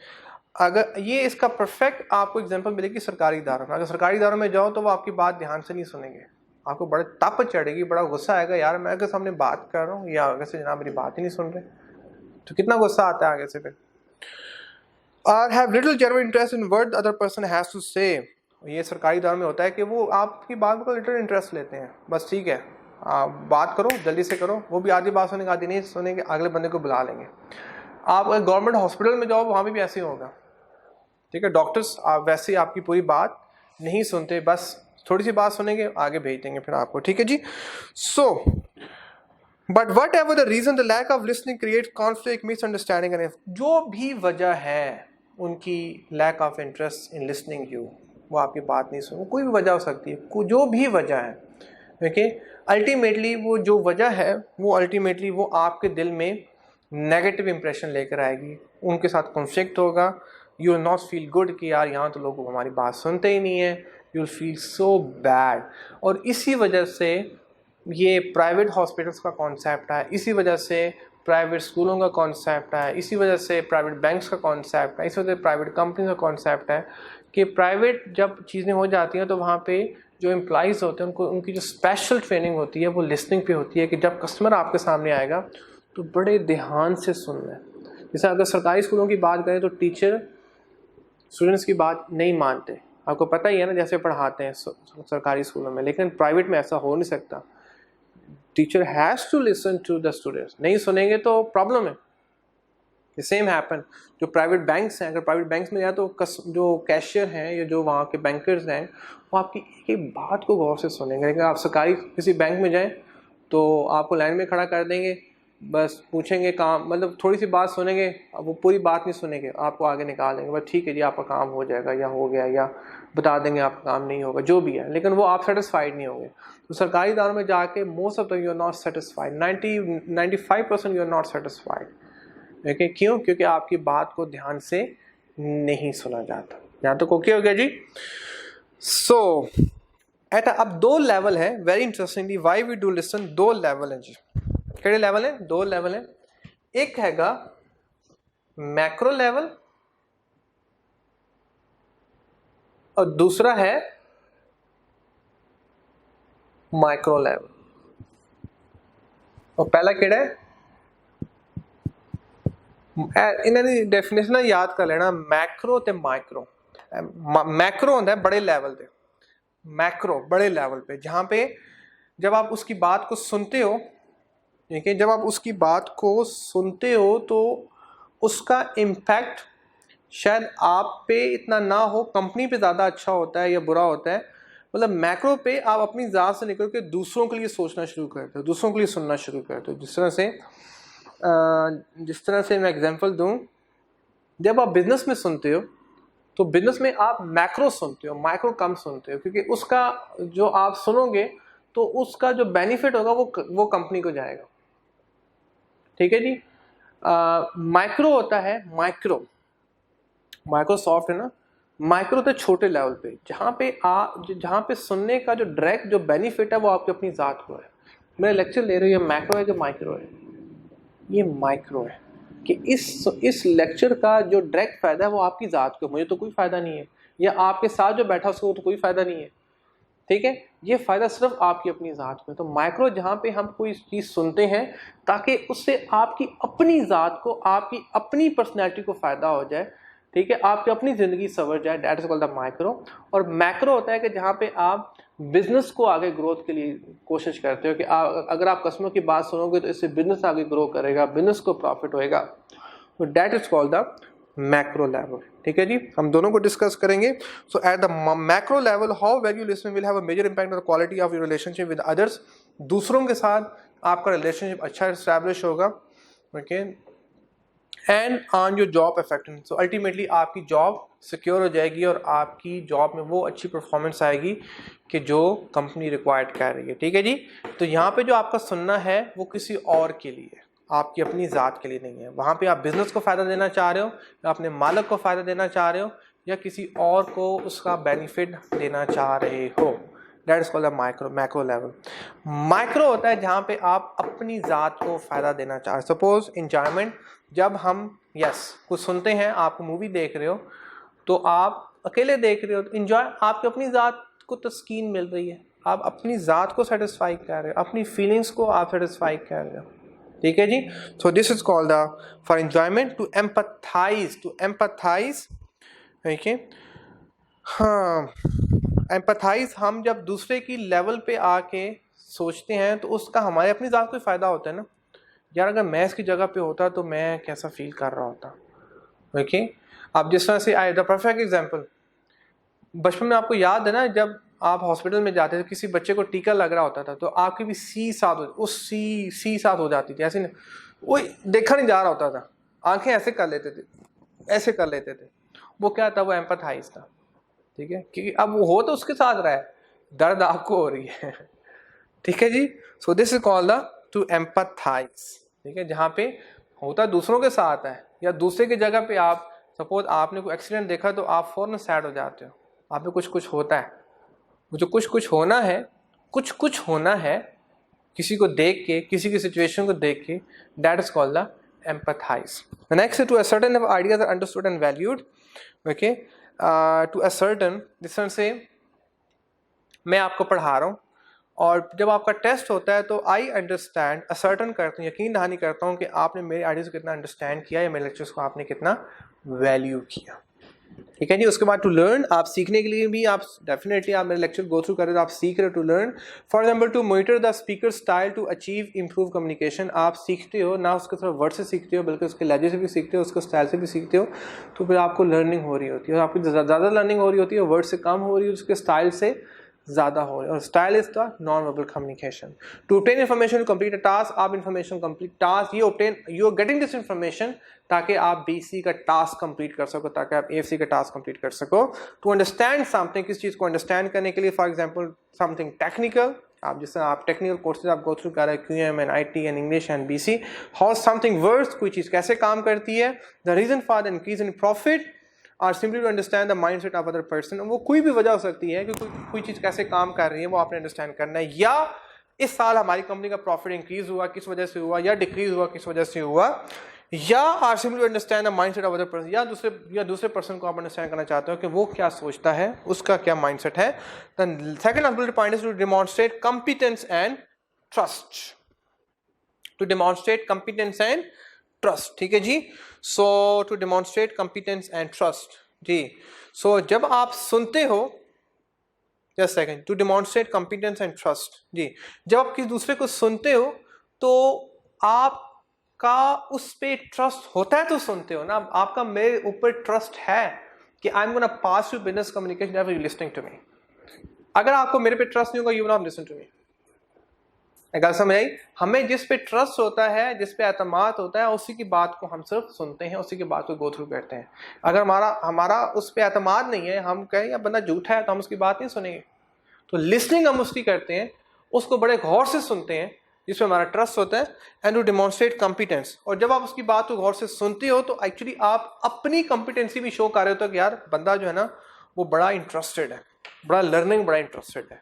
अगर ये इसका परफेक्ट आपको एग्जांपल मिलेगी सरकारी इदारों में। अगर सरकारी इदारों में जाओ तो वो आपकी बात ध्यान से नहीं सुनेंगे, आपको बड़े तप चढ़ेगी, बड़ा गुस्सा आएगा, यार मैं अगर सामने बात कर रहा हूँ या आगे से जनाब मेरी बात ही नहीं सुन रहे, तो कितना गुस्सा आता है आगे से। फिर और have little genuine interest in word other person has to say. ये सरकारी इदारों में होता है कि वो आपकी बात को लिटिल इंटरेस्ट लेते हैं, बस ठीक है आप बात करो, जल्दी से करो, वो भी आधी बात सुनेंगे आधी नहीं सुनेंगे, अगले बंदे को बुला लेंगे। आप अगर गवर्नमेंट हॉस्पिटल में जाओ वहाँ भी ऐसे ही होगा। ठीक है, डॉक्टर्स आप वैसे ही आपकी पूरी बात नहीं सुनते, बस थोड़ी सी बात सुनेंगे, आगे भेज देंगे फिर आपको। ठीक है जी। So but whatever the reason the lack of listening create conflict, misunderstanding and जो भी वजह है उनकी lack of interest in listening you, वो आपकी बात नहीं सुनो, कोई भी वजह हो सकती है, जो भी वजह है। देखिए अल्टीमेटली वो जो वजह है वो अल्टीमेटली वो आपके दिल में नेगेटिव इंप्रेशन लेकर आएगी, उनके साथ कॉन्फ्लिक्ट होगा। You will not feel good कि यार यहाँ तो लोग हमारी बात सुनते ही नहीं है, you will feel so bad. और इसी वजह से ये प्राइवेट हॉस्पिटल्स का कॉन्सेप्ट है, इसी वजह से प्राइवेट स्कूलों का कॉन्सेप्ट है, इसी वजह से प्राइवेट बैंक्स का कॉन्सेप्ट है, इसी वजह से प्राइवेट कंपनी का कॉन्सेप्ट है कि प्राइवेट जब चीज़ें हो जाती हैं तो वहाँ पे जो एम्प्लॉइज़ होते हैं उनको उनकी जो स्पेशल ट्रेनिंग होती है वो लिसनिंग पे होती है कि जब कस्टमर आपके सामने आएगा तो बड़े ध्यान से सुनना है। जैसे अगर सरकारी स्कूलों की बात करें तो टीचर स्टूडेंट्स की बात नहीं मानते, आपको पता ही है ना, जैसे पढ़ाते हैं सरकारी स्कूलों में, लेकिन प्राइवेट में ऐसा हो नहीं सकता। Teacher has to listen to the students, नहीं सुनेंगे तो प्रॉब्लम है। द सेम हैपन जो प्राइवेट बैंक्स हैं, अगर प्राइवेट बैंक्स में जाए तो जो कैशियर हैं या जो वहाँ के बैंकर्स हैं वो आपकी एक एक बात को गौर से सुनेंगे। लेकिन आप सरकारी किसी बैंक में जाएं तो आपको लाइन में खड़ा कर देंगे, बस पूछेंगे काम, मतलब थोड़ी सी बात सुनेंगे, अब वो पूरी बात नहीं सुनेंगे, आपको आगे निकाल देंगे, बस ठीक है जी आपका काम हो जाएगा या हो गया, या बता देंगे आपका काम नहीं होगा, जो भी है, लेकिन वो आप सेटिस्फाइड नहीं होंगे। तो सरकारी इदारों में जाके most of the you are not satisfied, 95% you are not satisfied. देखिए क्यों? क्योंकि आपकी बात को ध्यान से नहीं सुना जाता। यहाँ तो ओके हो गया जी। सो अब दो लेवल है, very interestingly why we do listen, दो लेवल हैं जी। किहड़े लेवल है? दो लेवल है। एक हैगा मैक्रो लेवल और दूसरा है माइक्रो लेवल। और पहला किहड़ा है? इन्हां दी डेफिनेशन याद कर लेना, मैक्रो ते माइक्रो। मैक्रो होंदा है बड़े लेवल पे, मैक्रो बड़े लेवल पे, जहाँ पे जब आप उसकी बात को सुनते हो, ठीक है, जब आप उसकी बात को सुनते हो तो उसका इम्पैक्ट शायद आप पे इतना ना हो, कंपनी पे ज़्यादा अच्छा होता है या बुरा होता है। मतलब मैक्रो पे आप अपनी ज़ात से निकल के दूसरों के लिए सोचना शुरू करते हो, दूसरों के लिए सुनना शुरू करते हो। जिस तरह से मैं एग्जांपल दूं, जब आप बिजनेस में सुनते हो तो बिजनेस में आप मैक्रो सुनते हो, माइक्रो कम सुनते हो, क्योंकि उसका जो आप सुनोगे तो उसका जो बेनिफिट होगा वो कंपनी को जाएगा। ठीक है जी। माइक्रो होता है, माइक्रोसॉफ्ट है ना, माइक्रो तो छोटे लेवल पे, जहाँ पे सुनने का जो डायरेक्ट जो बेनिफिट है वो आपकी अपनी ज़ात को है। मेरा लेक्चर ले रहे हो, ये मैक्रो है कि माइक्रो है? ये माइक्रो है कि इस लेक्चर का जो डायरेक्ट फ़ायदा है वो आपकी ज़ात को, मुझे तो कोई फ़ायदा नहीं है, या आपके साथ जो बैठा उसको तो कोई फ़ायदा नहीं है। ठीक है, ये फ़ायदा सिर्फ आपकी अपनी ज़ात में। तो माइक्रो जहाँ पे हम कोई चीज़ सुनते हैं ताकि उससे आपकी अपनी ज़ात को, आपकी अपनी पर्सनैलिटी को फ़ायदा हो जाए, ठीक है, आपकी अपनी ज़िंदगी संवर जाए, that is called the micro. और मैक्रो होता है कि जहाँ पे आप बिजनेस को आगे ग्रोथ के लिए कोशिश करते हो कि अगर आप कस्टमर की बात सुनोगे तो इससे बिजनेस आगे ग्रो करेगा, बिजनेस को प्रॉफिट होएगा, तो that is called the macro level. ठीक है जी, हम दोनों को डिस्कस करेंगे। So at the macro level, how value listing will have a major impact on the quality of your relationship with others. दूसरों के साथ आपका रिलेशनशिप अच्छा एस्टैब्लिश होगा, okay, and on your job effectiveness. So ultimately आपकी job secure हो जाएगी और आपकी जॉब में वो अच्छी परफॉर्मेंस आएगी कि जो कंपनी रिक्वायर्ड कर रही है। ठीक है जी, तो यहाँ पे जो आपका सुनना है वो किसी और के लिए, आपकी अपनी ज़ात के लिए नहीं है। वहाँ पे आप बिजनेस को फ़ायदा देना चाह रहे हो, या अपने मालिक को फ़ायदा देना चाह रहे हो, या किसी और को उसका बेनिफिट देना चाह रहे हो। That is called macro level. Micro होता है जहाँ पे आप अपनी ज़ात को फ़ायदा देना चाह रहे हो। सपोज इंजॉयमेंट, जब हम कुछ सुनते हैं, आप मूवी देख रहे हो तो आप अकेले देख रहे हो तो इंजॉय, आपकी अपनी ज़ात को तस्कीन मिल रही है, आप अपनी ज़ात को सेटिस्फाई कर रहे हो, अपनी फीलिंग्स को आप सेटिस्फाई कर रहे हो। ठीक है जी, so this is called the for enjoyment to empathise, ठीक है। हाँ, एम्पथाइज, हम जब दूसरे की लेवल पे आके सोचते हैं तो उसका हमारे अपनी ज़ात को फ़ायदा होता है ना। यार अगर मैं इसकी जगह पे होता तो मैं कैसा फील कर रहा होता। ओके, आप जिस तरह से आई द परफेक्ट एग्जांपल, बचपन में आपको याद है ना, जब आप हॉस्पिटल में जाते थे, किसी बच्चे को टीका लग रहा होता था तो आपकी भी सी साथ हो जाती थी, ऐसे नहीं, वो देखा नहीं जा रहा होता था, आंखें ऐसे कर लेते थे, वो क्या था, वो एम्पथाइज था। ठीक है, क्योंकि अब वो हो तो उसके साथ रहा है, दर्द आपको हो रही है। ठीक है जी, so this is called the to empathise. ठीक है, जहाँ पे होता दूसरों के साथ है, या दूसरे की जगह पे आप, सपोज आपने कोई एक्सीडेंट देखा तो आप फौरन सैड हो जाते हो, आप पे कुछ होता है, जो कुछ होना है किसी को देख के, किसी की सिचुएशन को देख के, that is called the empathize. Next, to a certain ideas are understood and valued. Okay, to a certain, जिस तरह से मैं आपको पढ़ा रहा हूँ और जब आपका टेस्ट होता है तो आई अंडरस्टैंड, असर्टन करता हूँ, यकीन दहानी करता हूँ कि आपने मेरे आइडियाज़ को कितना अंडरस्टैंड किया या मेरे लेक्चर्स को आपने कितना वैल्यू किया। ठीक है जी, उसके बाद टू लर्न, आप सीखने के लिए भी आप डेफिनेटली आप मेरे लेक्चर गो थ्रू कर रहे हो, आप सीख रहे हो। To learn, for example to monitor the speaker style to achieve improve communication, आप सीखते हो ना, उसके सिर्फ वर्ड से सीखते हो बल्कि उसके लहजे से भी सीखते हो, उसके स्टाइल से भी सीखते हो, तो फिर आपको लर्निंग हो रही होती है, और आपकी ज़्यादा लर्निंग हो रही होती है, वर्ड से कम हो रही है, उसके स्टाइल से ज़्यादा हो रही है। और style is the non verbal communication. To obtain information to complete a task, आप इन्फॉर्मेशन कंप्लीट टास्क, ये obtain, you are getting this information ताकि आप BC का टास्क कंप्लीट कर सको, ताकि आप AFC का टास्क कंप्लीट कर सको। टू अंडरस्टैंड समथिंग, किस चीज़ को अंडरस्टैंड करने के लिए, फॉर एग्जांपल समथिंग टेक्निकल, आप जिस तरह आप टेक्निकल कोर्सेज आप गो थ्रू कर रहे हैं, QM and IT and English and BC, how something works, कोई चीज़ कैसे काम करती है, the reason for the increase in profit, और simply to understand the mindset of other person. वो कोई भी वजह हो सकती है कि कोई चीज़ कैसे काम कर रही है, वो आपने अंडरस्टैंड करना है। या इस साल हमारी कंपनी का प्रॉफिट इंक्रीज हुआ, किस वजह से हुआ, या डिक्रीज हुआ, किस वजह से हुआ, या or simply to understand the mindset of other person, या दूसरे पर्सन को आप अंडरस्टैंड करना चाहते हो कि वो क्या सोचता है, उसका क्या माइंडसेट है। The second point is to demonstrate competence and trust, to demonstrate competence and trust. ठीक है जी, so to demonstrate competence and trust जी। सो जब आप सुनते हो, just second, to demonstrate competence and trust जी, जब आप किसी दूसरे को सुनते हो तो आपका उस पे ट्रस्ट होता है, तो सुनते हो ना, आपका मेरे ऊपर ट्रस्ट है कि I am gonna pass you business communication ever you listening to me. अगर आपको मेरे पे ट्रस्ट नहीं होगा, you will not listen to me. गल समझ आई? हमें जिस पे ट्रस्ट होता है, जिस पे एतमाद होता है, उसी की बात को हम सिर्फ सुनते हैं, उसी की बात को गो थ्रू करते हैं। अगर हमारा उस पे एतमाद नहीं है, हम कहें या बंदा झूठा है, तो हम उसकी बात नहीं सुनेंगे। तो लिसनिंग हम उसकी करते हैं, उसको बड़े गौर से सुनते हैं, जिसमें हमारा ट्रस्ट होता है। एंड टू डेमोन्स्ट्रेट कॉम्पिटेंस, और जब आप उसकी बात को गौर से सुनते हो तो एक्चुअली आप अपनी कॉम्पिटेंसी भी शो कर रहे हो कि यार बंदा जो है ना वो बड़ा इंटरेस्टेड है, बड़ा लर्निंग, बड़ा इंटरेस्टेड है,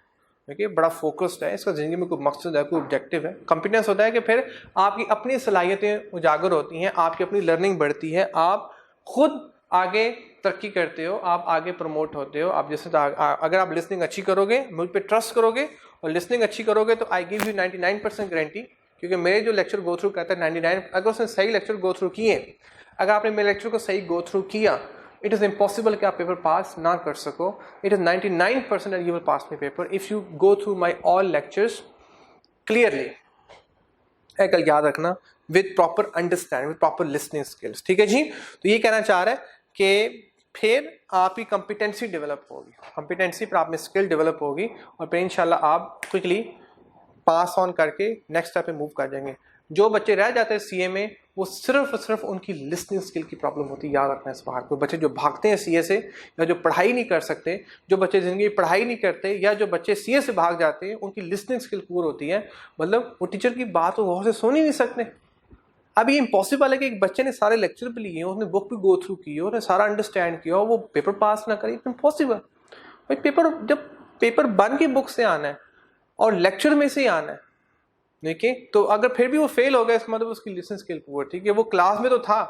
देखिए बड़ा फोकस्ड है, इसका ज़िंदगी में कोई मकसद है, कोई ऑब्जेक्टिव है। कॉम्पिटेंस होता है कि फिर आपकी अपनी सलाहियतें उजागर होती हैं, आपकी अपनी लर्निंग बढ़ती है, आप खुद आगे तरक्की करते हो, आप आगे प्रमोट होते हो। आप जैसे अगर आप लिसनिंग अच्छी करोगे, मुझ पर ट्रस्ट करोगे और लिसनिंग अच्छी करोगे, तो आई गिव यू 99% गारंटी, क्योंकि मेरे जो लेक्चर गो थ्रू करता है 99, अगर उसने सही लेक्चर गो थ्रू किए, अगर आपने मेरे लेक्चर को सही गो थ्रू किया, इट इज़ इम्पॉसिबल कि आप पेपर पास ना कर सको. It is 99% that you will pass my paper if you go through my all lectures clearly. कल याद रखना, with proper understanding, with proper listening skills. ठीक है जी. तो ये कहना चाह रहा है कि फिर आपकी कॉम्पिटेंसी डेवलप होगी, कॉम्पिटेंसी पर आप में स्किल डेवलप होगी और फिर इंशाल्लाह आप क्विकली पास ऑन करके नेक्स्ट स्टेप पे मूव कर जाएंगे. जो बच्चे रह जाते हैं सीए में, वो सिर्फ उनकी लिसनिंग स्किल की प्रॉब्लम होती है. याद रखना इस बात को. बच्चे जो भागते हैं सीए से, या जो पढ़ाई नहीं कर सकते, जो बच्चे जिंदगी में पढ़ाई नहीं करते, या जो बच्चे सीए से भाग जाते हैं, उनकी लिसनिंग स्किल पूरी होती है. मतलब वो टीचर की बात को गौर से सुन ही नहीं सकते. अब ये इम्पॉसिबल है कि एक बच्चे ने सारे लेक्चर भी लिए, उसने बुक भी गो थ्रू की, उसने सारा अंडरस्टैंड किया और वो पेपर पास ना करे. इम्पॉसिबल भाई. पेपर जब पेपर बन के बुक से आना है और लेक्चर में से ही आना है, देखिए. तो अगर फिर भी वो फेल हो गया, इसका मतलब उसकी लिसनिंग स्किल पूरी. ठीक है, वो क्लास में तो था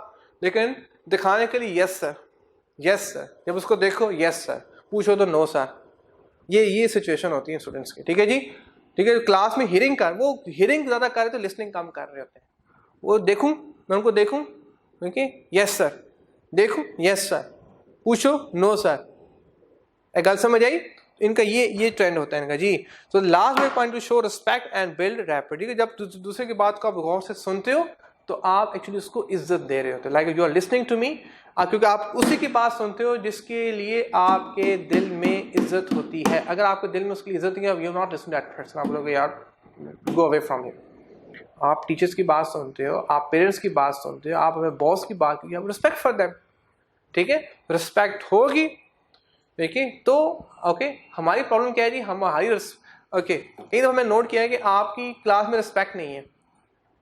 लेकिन दिखाने के लिए यस सर, यस सर. जब उसको देखो यस सर, पूछो तो नो सर. ये सिचुएशन होती है स्टूडेंट्स की. ठीक है जी. ठीक है, क्लास में हियरिंग कर, वो हियरिंग ज़्यादा कर रहे तो लिसनिंग कम कर रहे होते हैं. वो देखूं, मैं उनको देखूं, ठीक है, यस सर, देखूं यस सर, पूछो नो सर. एक गल समझ आई. इनका ये ट्रेंड होता है इनका जी. तो लास्ट में point two show respect and build rapid. ठीक है, जब दूसरे की बात को आप गौर से सुनते हो तो आप एक्चुअली उसको इज्जत दे रहे होते हो. Like you are listening to me, क्योंकि आप उसी की बात सुनते हो जिसके लिए आपके दिल में इज्जत होती है. अगर आपके दिल में उसकी इज्जत नहीं है, you not listen that person, आप लोग यार गो अवे फ्रॉम हिम. आप टीचर्स की बात सुनते हो, आप पेरेंट्स की बात सुनते हो, आप हमें बॉस की बात की, आप रिस्पेक्ट फॉर देम. ठीक है, रिस्पेक्ट होगी. देखिए तो ओके, हमारी प्रॉब्लम क्या है जी, हमारी ओके, कहीं तो हमें नोट किया है कि आपकी क्लास में रिस्पेक्ट नहीं है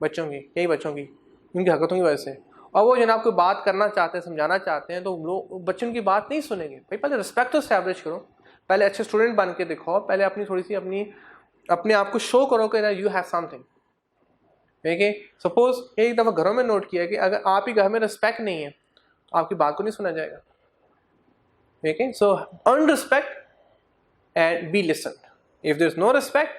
बच्चों की, कई बच्चों की, उनकी हरकतों की वजह से. और वो जनाब कोई बात करना चाहते हैं, समझाना चाहते हैं, तो लोग बच्चे उनकी बात नहीं सुनेंगे. भाई पहले रिस्पेक्ट तो एस्टैब्लिश करो, पहले अच्छे स्टूडेंट बन के दिखाओ, पहले अपनी थोड़ी सी अपने आप को शो करो कि यू हैव समथिंग. देखिए सपोज एक दफ़ा घरों में नोट किया कि अगर आप ही घर में रिस्पेक्ट नहीं है तो आपकी बात को नहीं सुना जाएगा. Okay, so earn respect and be listened. If there is no respect,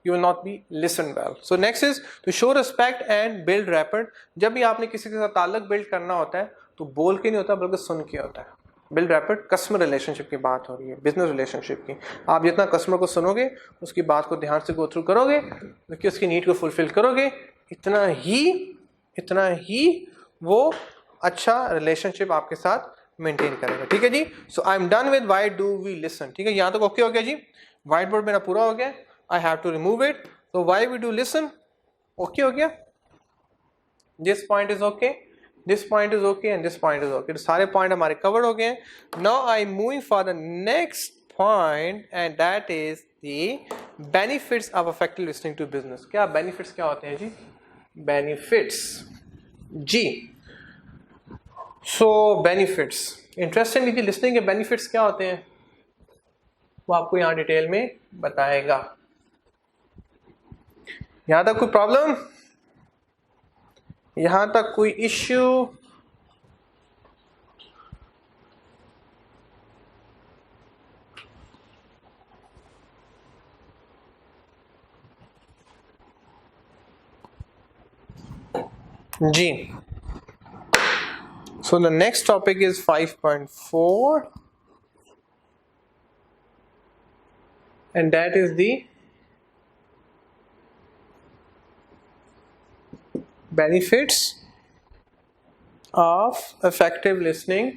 you will not be listened well. So next is to show respect and build rapport. जब भी आपने किसी के साथ ताल्लुक बिल्ड करना होता है तो बोल के नहीं होता बल्कि सुन के होता है. बिल्ड रैपिड कस्टमर रिलेशनशिप की बात हो रही है, बिजनेस रिलेशनशिप की. आप जितना कस्टमर को सुनोगे, उसकी बात को ध्यान से गो थ्रू करोगे, कि उसकी नीड को फुलफिल करोगे, इतना ही वो अच्छा रिलेशनशिप आपके साथ मेंटेन करेगा. ठीक है जी. So I am done with why do we listen. ठीक है, यहाँ तक ओके हो गया जी. व्हाइट बोर्ड मेरा पूरा हो गया, I have to remove it. तो why we do listen okay हो गया. This point is okay, this point is okay and this point is okay. सारे पॉइंट हमारे कवर हो गए. Now I moving for the next point and that is the benefits of effective listening to business. क्या benefits क्या होते हैं जी? Benefits जी. सो बेनिफिट्स, इंटरेस्टिंग लीजिए, लिसनिंग के बेनिफिट्स क्या होते हैं वो आपको यहां डिटेल में बताएगा. यहां तक कोई प्रॉब्लम, यहां तक कोई इश्यू? जी. So the next topic is 5.4 and that is the benefits of effective listening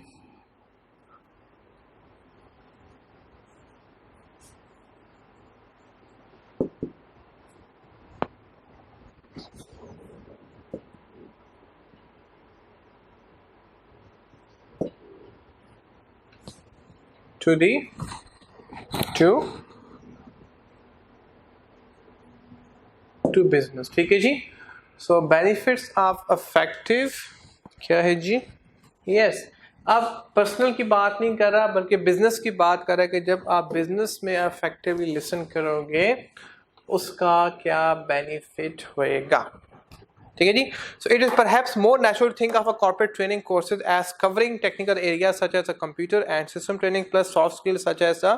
to business. ठीक है जी. सो बेनिफिट्स ऑफ इफेक्टिव क्या है जी? यस, अब पर्सनल की बात नहीं कर रहा बल्कि बिजनेस की बात कर रहा है कि जब आप बिजनेस में इफेक्टिवली लिसन करोगे उसका क्या बेनिफिट होएगा. ठीक है जी. So it is perhaps more natural to think of a corporate training courses as covering technical area such as a computer and system training plus soft skills such as a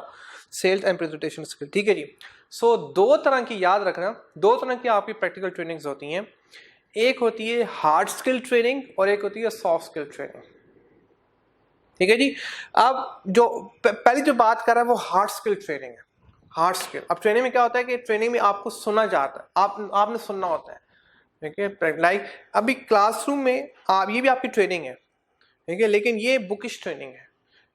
sales and presentation skill. ठीक है जी. सो दो तरह की, याद रखना, दो तरह की आपकी प्रैक्टिकल ट्रेनिंग्स होती हैं. एक होती है हार्ड स्किल ट्रेनिंग और एक होती है सॉफ्ट स्किल ट्रेनिंग. ठीक है जी। अब जो पहली जो बात कर रहा है वो हार्ड स्किल ट्रेनिंग है, हार्ड स्किल। अब ट्रेनिंग में क्या होता है कि ट्रेनिंग में आपको सुनना जाता है, आपने सुनना होता है, ठीक है। लाइक अभी क्लासरूम में आप, ये भी आपकी ट्रेनिंग है, ठीक है, लेकिन ये बुकिश ट्रेनिंग है।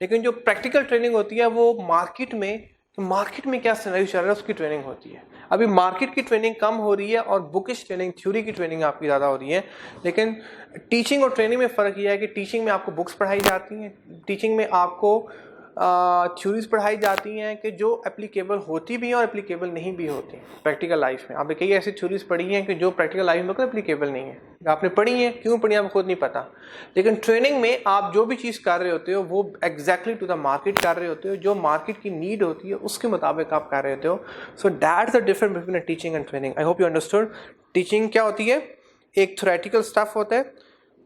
लेकिन जो प्रैक्टिकल ट्रेनिंग होती है वो मार्केट में क्या सिनेरियो चल रहा है उसकी ट्रेनिंग होती है। अभी मार्केट की ट्रेनिंग कम हो रही है और बुकिश ट्रेनिंग, थ्योरी की ट्रेनिंग आपकी ज़्यादा हो रही है। लेकिन टीचिंग और ट्रेनिंग में फ़र्क यह है कि टीचिंग में आपको बुक्स पढ़ाई जाती हैं, टीचिंग में आपको थ्योरीज पढ़ाई जाती हैं कि जो एप्लीकेबल होती भी हैं और एप्लीकेबल नहीं भी होती प्रैक्टिकल लाइफ में। आपने कई ऐसी थ्योरीज पढ़ी हैं कि जो प्रैक्टिकल लाइफ में एप्लीकेबल नहीं है, आपने पढ़ी है, क्यों पढ़ी आपको खुद नहीं पता। लेकिन ट्रेनिंग में आप जो भी चीज़ कर रहे होते हो वो एग्जैक्टली टू द मार्केट कर रहे होते हो, जो मार्केट की नीड होती है उसके मुताबिक आप कर रहे होते हो। So that's the difference between teaching and training. I hope you understood. Teaching क्या होती है, एक थ्योरेटिकल स्टफ होता है,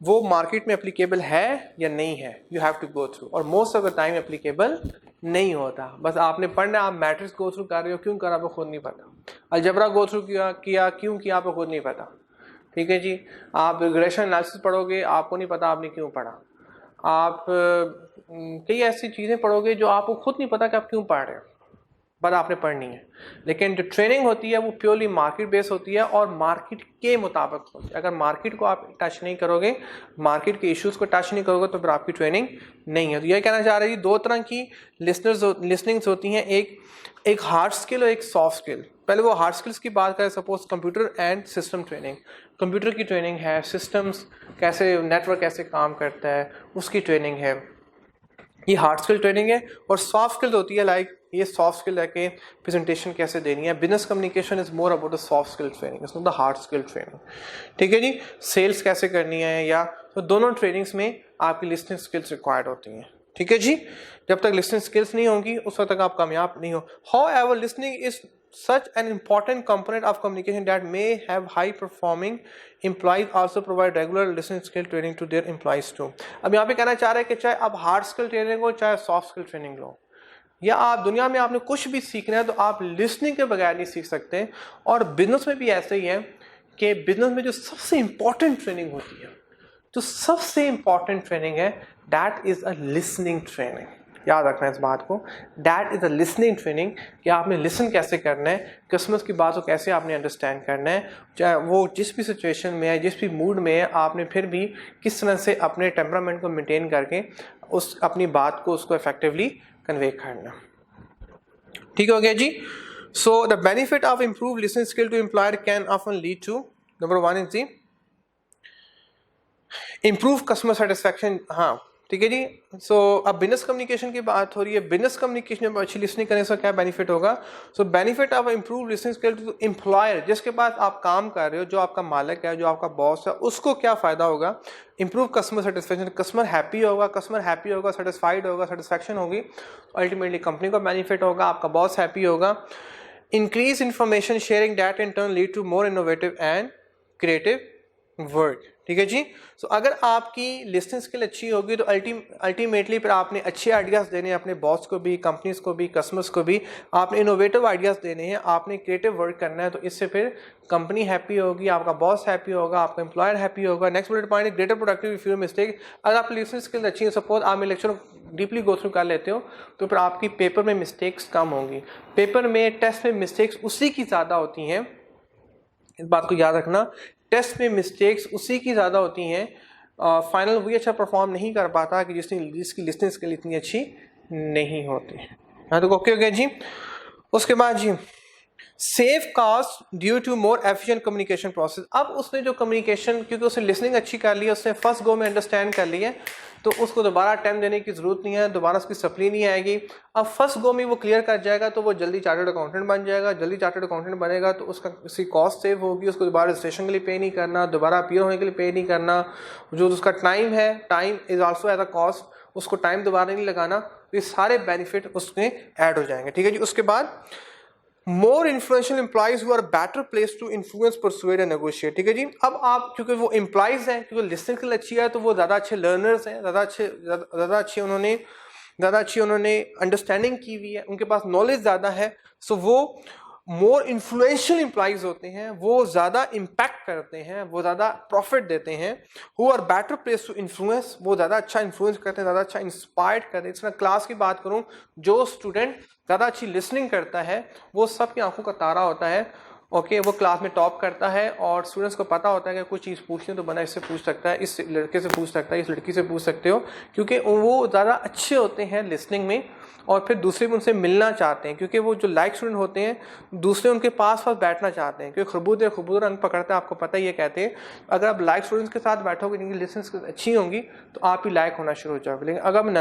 वो मार्केट में एप्लीकेबल है या नहीं है, you have to go through, और most of the time applicable नहीं होता। बस आपने पढ़ना, आप मैट्रिक्स गो थ्रू कर रहे हो, क्यों कर आपको खुद नहीं पता। अलजबरा गो थ्रू किया क्यों किया आपको खुद नहीं पता, ठीक है जी। आप रिग्रेशन एनालिसिस पढ़ोगे, आपको नहीं पता आपने क्यों पढ़ा। आप कई ऐसी चीज़ें पढ़ोगे जो आपको खुद नहीं पता कि आप क्यों पढ़ रहे हो, बस आपने पढ़नी है। लेकिन जो ट्रेनिंग होती है वो प्योरली मार्केट बेस होती है और मार्केट के मुताबिक होती है। अगर मार्केट को आप टच नहीं करोगे, मार्केट के इश्यूज को टच नहीं करोगे, तो फिर आपकी ट्रेनिंग नहीं है। तो ये कहना चाह रही है, दो तरह की लिसनिंग्स होती हैं, एक हार्ड स्किल और एक सॉफ्ट स्किल। पहले वो हार्ड स्किल्स की बात करें, suppose computer and system training. Computer की ट्रेनिंग है, सिस्टम्स कैसे, नेटवर्क कैसे काम करता है उसकी ट्रेनिंग है, ये हार्ड स्किल ट्रेनिंग है। और सॉफ्ट स्किल होती है, लाइक ये सॉफ्ट स्किल है कि प्रेजेंटेशन कैसे देनी है। Business communication is more about the soft skill training, it's not the hard skill training, ठीक है जी। सेल्स कैसे करनी है, या तो दोनों ट्रेनिंग्स में आपकी लिसनिंग स्किल्स रिक्वायर्ड होती हैं, ठीक है जी। जब तक लिसनिंग स्किल्स नहीं होंगी उस वक्त तक आप कामयाब नहीं हो। However listening is such an important component of communication that may have high performing employees also provide regular listening skill training to their employees too। अब यहाँ पे कहना चाह रहे हैं कि चाहे आप हार्ड स्किल ट्रेनिंग हो चाहे सॉफ्ट स्किल ट्रेनिंग लो, या आप दुनिया में आपने कुछ भी सीखना है तो आप लिसनिंग के बगैर नहीं सीख सकते। और बिजनेस में भी ऐसे ही है कि बिजनेस में जो सबसे इंपॉर्टेंट ट्रेनिंग होती है, जो सबसे इंपॉर्टेंट ट्रेनिंग है, that is a listening training. याद रखना इस बात को, that is a listening training, कि आपने लिसन कैसे करना है, कस्टमर्स की बात को कैसे आपने अंडरस्टैंड करना है, चाहे वो जिस भी सिचुएशन में है, जिस भी मूड में है, आपने फिर भी किस तरह से अपने टेम्परामेंट को मेंटेन करके उस अपनी बात को उसको इफेक्टिवली कन्वे करना। ठीक हो गया जी। So the benefit of improve listening skill to employer can often lead to, number 1 is the improve customer satisfaction. हाँ ठीक है जी। सो अब बिजनेस कम्युनिकेशन की बात हो रही है, बिजनेस कम्युनिकेशन में अच्छी लिसनिंग करने से क्या बेनिफिट होगा। So benefit of improve listening skill to employer, जिसके पास आप काम कर रहे हो, जो आपका मालिक है, जो आपका बॉस है, उसको क्या फायदा होगा। Improve customer satisfaction, customer happy होगा, सेटिस्फाइड होगा, सेटिस्फैक्शन होगी, अल्टीमेटली कंपनी को बेनिफिट होगा, आपका बॉस हैप्पी होगा। Increase information sharing, that in turn lead to more innovative and creative work. ठीक है जी। सो अगर आपकी लिसनिंग स्किल अच्छी होगी तो अल्टीमेटली फिर आपने अच्छे आइडियाज़ देने हैं अपने बॉस को भी, कंपनीज को भी, कस्टमर्स को भी, आपने इनोवेटिव आइडियाज़ देने हैं, आपने क्रिएटिव वर्क करना है। तो इससे फिर कंपनी हैप्पी होगी, आपका बॉस हैप्पी होगा, आपका एम्प्लॉयर हैप्पी होगा। Next bullet point, greater productivity, fewer mistake. अगर आप लिसनिंग स्किल अच्छी है, सपोज आप लेक्चर डीपली गो थ्रू कर लेते हो, तो फिर आपकी पेपर में मिस्टेक्स कम होंगी। पेपर में, टेस्ट में मिस्टेक्स उसी की ज़्यादा होती हैं, इस बात को याद रखना। टेस्ट में मिस्टेक्स उसी की ज़्यादा होती हैं, फाइनल वही अच्छा परफॉर्म नहीं कर पाता कि जिसकी लिसनिंग स्किल इतनी अच्छी नहीं होती। हाँ तो ओके हो गया जी। उसके बाद जी save cost due to more efficient communication process. अब उसने जो कम्युनिकेशन, क्योंकि उसने लिसनिंग अच्छी कर ली है, उसने फर्स्ट गो में अंडरस्टैंड कर लिया, तो उसको दोबारा अटेम्प्ट देने की ज़रूरत नहीं है, दोबारा उसकी सप्ली नहीं आएगी। अब फर्स्ट गो में वो क्लियर कर जाएगा तो वो जल्दी चार्टर्ड अकाउंटेंट बन जाएगा। जल्दी चार्टर्ड अकाउंटेंट बनेगा तो उसकी कॉस्ट सेव होगी, उसको दोबारा रजिस्ट्रेशन के लिए पे नहीं करना, दोबारा अपीयर होने के लिए पे नहीं करना। जो उसका टाइम है, time is also as a cost, उसको टाइम दोबारा नहीं लगाना। तो ये सारे बेनिफिट उसमें ऐड हो जाएंगे। ठीक है जी। उसके बाद more influential employees who are better place to influence, persuade and negotiate. ठीक है जी। अब आप, क्योंकि वो एम्प्लॉइज हैं, क्योंकि लिसनिंग स्किल अच्छी है, तो वो ज़्यादा अच्छे लर्नर्स हैं, ज़्यादा अच्छी उन्होंने अंडरस्टैंडिंग की हुई है, उनके पास नॉलेज ज़्यादा है। सो वो मोर इन्फ्लुएंशियल एम्प्लॉइज होते हैं वो ज़्यादा इम्पैक्ट करते हैं, वो ज़्यादा प्रॉफिट देते हैं। Who are better place to influence, वो ज़्यादा अच्छा इन्फ्लुएंस करते हैं, ज़्यादा अच्छा इंस्पायर्ड करते हैं। इसमें क्लास की बात करूं, जो स्टूडेंट ज़्यादा अच्छी लिसनिंग करता है वो सबकी आंखों का तारा होता है। ओके, वो क्लास में टॉप करता है और स्टूडेंट्स को पता होता है कि कुछ चीज़ पूछनी है तो बंदा इससे पूछ सकता है, इस लड़के से पूछ सकता है, इस लड़की से पूछ सकते हो, क्योंकि वो ज़्यादा अच्छे होते हैं लिसनिंग में और फिर दूसरे भी उनसे मिलना चाहते हैं, क्योंकि वो जो लाइक स्टूडेंट होते हैं दूसरे उनके पास बैठना चाहते हैं, क्योंकि खरबूज रंग पकड़ता है, आपको पता ही है कहते हैं। अगर आप लाइक स्टूडेंट्स के साथ बैठोगे जिनकी लिसनिंग अच्छी होंगी तो आप ही लाइक होना शुरू हो जाओगे। लेकिन अगर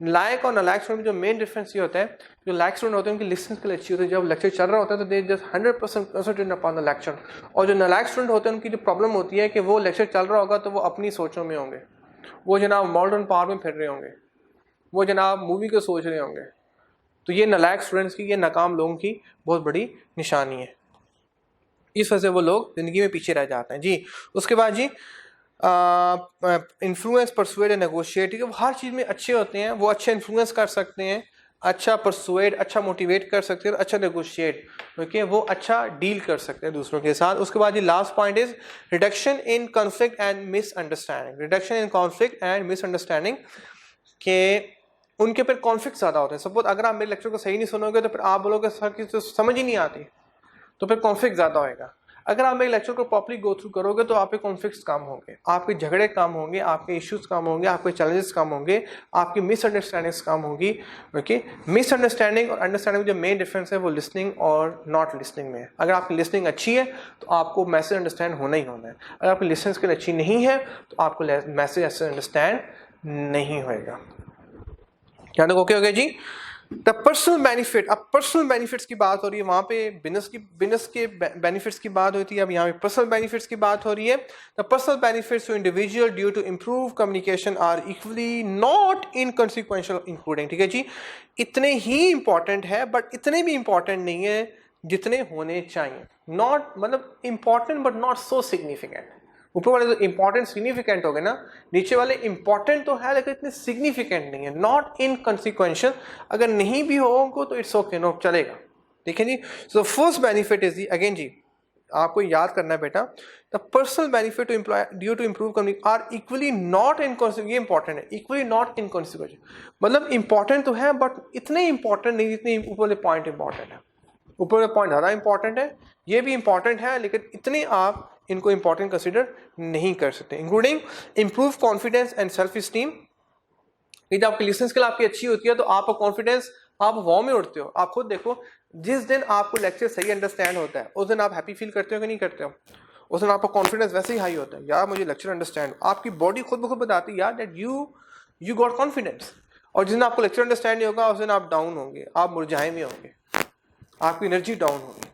लाइक और नालायक स्टूडेंट में जो मेन डिफरेंस ये होता है, जो लाइक स्टूडेंट होते हैं उनकी लिसनिंग स्किल अच्छी होती है, जब लेक्चर चल रहा होता है तो they just 100% concentrate upon the lecture. और जो नालायक स्टूडेंट होते हैं उनकी जो प्रॉब्लम होती है कि वो लेक्चर चल रहा होगा तो वो अपनी सोचों में होंगे, वो जनाब मॉडर्न पावर में फिर रहे होंगे, वो जनाब मूवी को सोच रहे होंगे। तो ये नालायक स्टूडेंट्स की, ये नाकाम लोगों की बहुत बड़ी निशानी है। इस वजह से वो लोग जिंदगी में पीछे रह जाते हैं जी। उसके बाद जी इन्फ्लुएंस, परसुएड एंड नेगोशिएट, वो हर चीज़ में अच्छे होते हैं, वो अच्छा इन्फ्लुएंस कर सकते हैं, अच्छा परसुएड, अच्छा मोटिवेट कर सकते हैं, अच्छा नेगोशिएट, ओके, वो अच्छा डील कर सकते हैं दूसरों के साथ। उसके बाद ये last point is reduction in conflict and misunderstanding. Reduction in conflict and misunderstanding के उनके फिर कॉन्फ्लिक्ट ज़्यादा होते हैं। सपोज अगर आप मेरे लेक्चर को सही नहीं सुनोगे तो फिर आप बोलोगे सर की तो समझ ही नहीं आती, तो फिर कॉन्फ्लिक्ट ज़्यादा होएगा। अगर आप मेरे लेक्चर को प्रॉपर्ली गो थ्रू करोगे तो आपके कॉन्फ्लिक्ट्स कम होंगे, आपके झगड़े कम होंगे, आपके इश्यूज कम होंगे, आपके चैलेंजेस कम होंगे, आपकी मिसअंडरस्टैंडिंग्स कम होगी। ओके, मिसअंडरस्टैंडिंग और अंडरस्टैंडिंग में जो मेन डिफरेंस है वो लिसनिंग और नॉट लिसनिंग में है। अगर आपकी लिसनिंग अच्छी है तो आपको मैसेज अंडरस्टैंड होना ही होना है, अगर आपकी लिसनिंग स्किल अच्छी नहीं है तो आपको मैसेज ऐसे अंडरस्टैंड नहीं होएगा। क्या ओके हो गया जी। द पर्सनल बेनिफिट, अब पर्सनल बेनिफिट्स की बात हो रही है, वहां पे बिजनेस के बेनिफिट्स की बात होती है, अब यहाँ पे पर्सनल बेनिफिट्स की बात हो रही है। The personal benefits to individual due to improve communication are equally not inconsequential including. ठीक है जी, इतने ही इंपॉर्टेंट है बट इतने भी इंपॉर्टेंट नहीं है जितने होने चाहिए। नॉट मतलब important but not so significant. ऊपर वाले तो इंपॉर्टेंट सिग्निफिकेंट हो गए ना, नीचे वाले इंपॉर्टेंट तो है लेकिन इतने सिग्निफिकेंट नहीं है, नॉट इनकॉन्सिक्वेंशियल। अगर नहीं भी हो तो इट्स ओके, नो चलेगा। ठीक है जी। So first benefit is the, again जी आपको याद करना है बेटा, the personal benefit to employ due to improve communication are equally not inconsequential. ये इंपॉर्टेंट है, इक्वली नॉट इनकॉन्सिक्वेंशियल, मतलब इंपॉर्टेंट तो है बट इतने इंपॉर्टेंट नहीं जितने ऊपर वाले पॉइंट इंपॉर्टेंट है। ऊपर वाले पॉइंट ज़्यादा इंपॉर्टेंट है, ये भी इंपॉर्टेंट है लेकिन इतने आप इनको इंपॉर्टेंट कंसिडर नहीं कर सकते। Including improve confidence and self esteem. यदि आपकी लिसनिंग स्किल आपकी अच्छी होती है तो आपका कॉन्फिडेंस, आप वॉर्म में उठते हो। आप खुद देखो, जिस दिन आपको लेक्चर सही अंडरस्टैंड होता है उस दिन आप हैप्पी फील करते हो कि नहीं करते हो? उस दिन आपका कॉन्फिडेंस वैसे ही हाई होता है, यार मुझे लेक्चर अंडरस्टैंड, आपकी बॉडी खुद ब खुद बताती है यार दैट यू गॉट कॉन्फिडेंस। और जिस दिन आपको लेक्चर अंडरस्टैंड नहीं होगा उस दिन आप डाउन होंगे, आप मुरझाए में होंगे, आपकी एनर्जी डाउन होगी।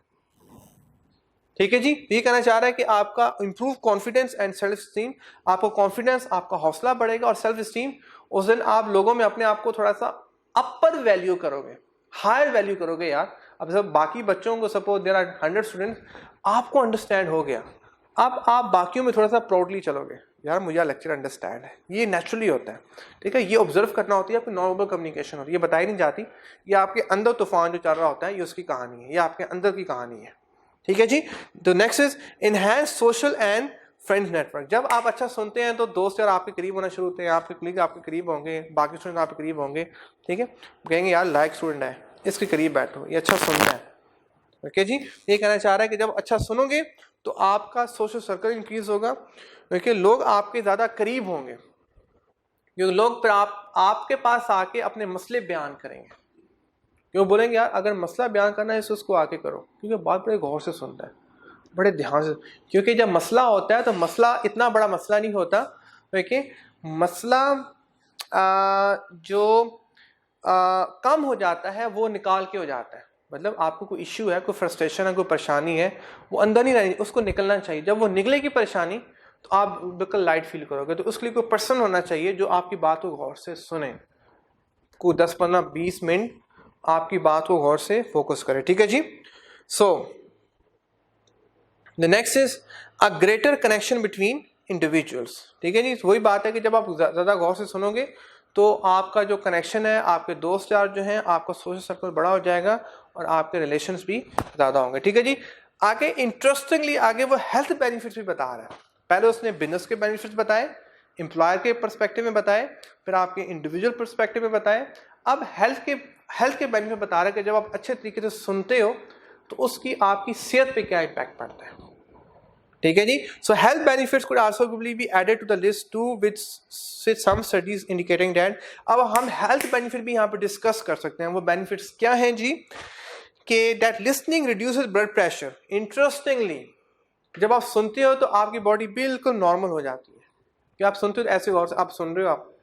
ठीक है जी, ये कहना चाह रहा है कि आपका improve confidence and self esteem, आपको कॉन्फिडेंस, आपका हौसला बढ़ेगा और सेल्फ स्टीम, उस दिन आप लोगों में अपने आप को थोड़ा सा अपर वैल्यू करोगे, हायर वैल्यू करोगे। यार अब सब बाकी बच्चों को, सपोज देयर आर 100 स्टूडेंट्स, आपको अंडरस्टैंड हो गया, अब आप बाकियों में थोड़ा सा प्राउडली चलोगे, यार मुझे लेक्चर अंडरस्टैंड है। ये नेचुरली होता है। ठीक है, ये ऑब्जर्व करना होती है, आपकी नॉन वर्बल कम्युनिकेशन होती है, ये बताई नहीं जाती। ये आपके अंदर तूफान जो चल रहा होता है, ये उसकी कहानी है, ये आपके अंदर की कहानी है। ठीक है जी। तो next is enhance social and friends network. जब आप अच्छा सुनते हैं तो दोस्त यार आपके करीब होना शुरू होते हैं, आपके कलीग आपके करीब होंगे, बाकी स्टूडेंट आपके करीब होंगे। ठीक है, कहेंगे यार लाइक स्टूडेंट है, इसके करीब बैठो, ये अच्छा सुनता है। ओके जी, ये कहना चाह रहा है कि जब अच्छा सुनोगे तो आपका सोशल सर्कल इंक्रीज होगा, क्योंकि लोग आपके ज़्यादा करीब होंगे, क्योंकि लोग फिर आपके पास आके अपने मसले बयान करेंगे, क्यों बोलेंगे यार अगर मसला बयान करना है तो उसको आके करो, क्योंकि बात बड़े गौर से सुनता है, बड़े ध्यान से। क्योंकि जब मसला होता है तो मसला इतना बड़ा मसला नहीं होता, क्योंकि मसला जो कम हो जाता है वो निकाल के हो जाता है। मतलब आपको कोई इश्यू है, कोई फ्रस्ट्रेशन है, कोई परेशानी है, वो अंदर नहीं रहनी, उसको निकलना चाहिए। जब वो निकलेगी परेशानी तो आप बिल्कुल लाइट फील करोगे। तो उसके लिए कोई पर्सन होना चाहिए जो आपकी बात को गौर से सुने, कोई 10-15-20 मिनट आपकी बात को गौर से फोकस करे। ठीक है जी। So the next is a greater connection between individuals. ठीक है जी, वही बात है कि जब आप ज़्यादा गौर से सुनोगे तो आपका जो कनेक्शन है, आपके दोस्त यार जो हैं, आपका सोशल सर्कल बड़ा हो जाएगा और आपके रिलेशंस भी ज़्यादा होंगे। ठीक है जी। आगे इंटरेस्टिंगली आगे वो हेल्थ बेनिफिट्स भी बता रहा है। पहले उसने बिजनेस के बेनिफिट्स बताए, एम्प्लॉयर के पर्सपेक्टिव में बताए, फिर आपके इंडिविजुअल पर्सपेक्टिव में बताए। अब हेल्थ के बेनिफिट बता रहा है कि जब आप अच्छे तरीके से सुनते हो तो उसकी आपकी सेहत पे क्या इम्पैक्ट पड़ता है। ठीक है जी। So health benefits could also be added to the list to which some studies indicating that. अब हम हेल्थ बेनिफिट भी यहाँ पे डिस्कस कर सकते हैं। वो बेनिफिट्स क्या हैं जी? कि that listening reduces blood pressure. Interestingly जब आप सुनते हो तो आपकी बॉडी बिल्कुल नॉर्मल हो जाती है। कि आप सुनते हो ऐसे गौर से आप सुन रहे हो, आप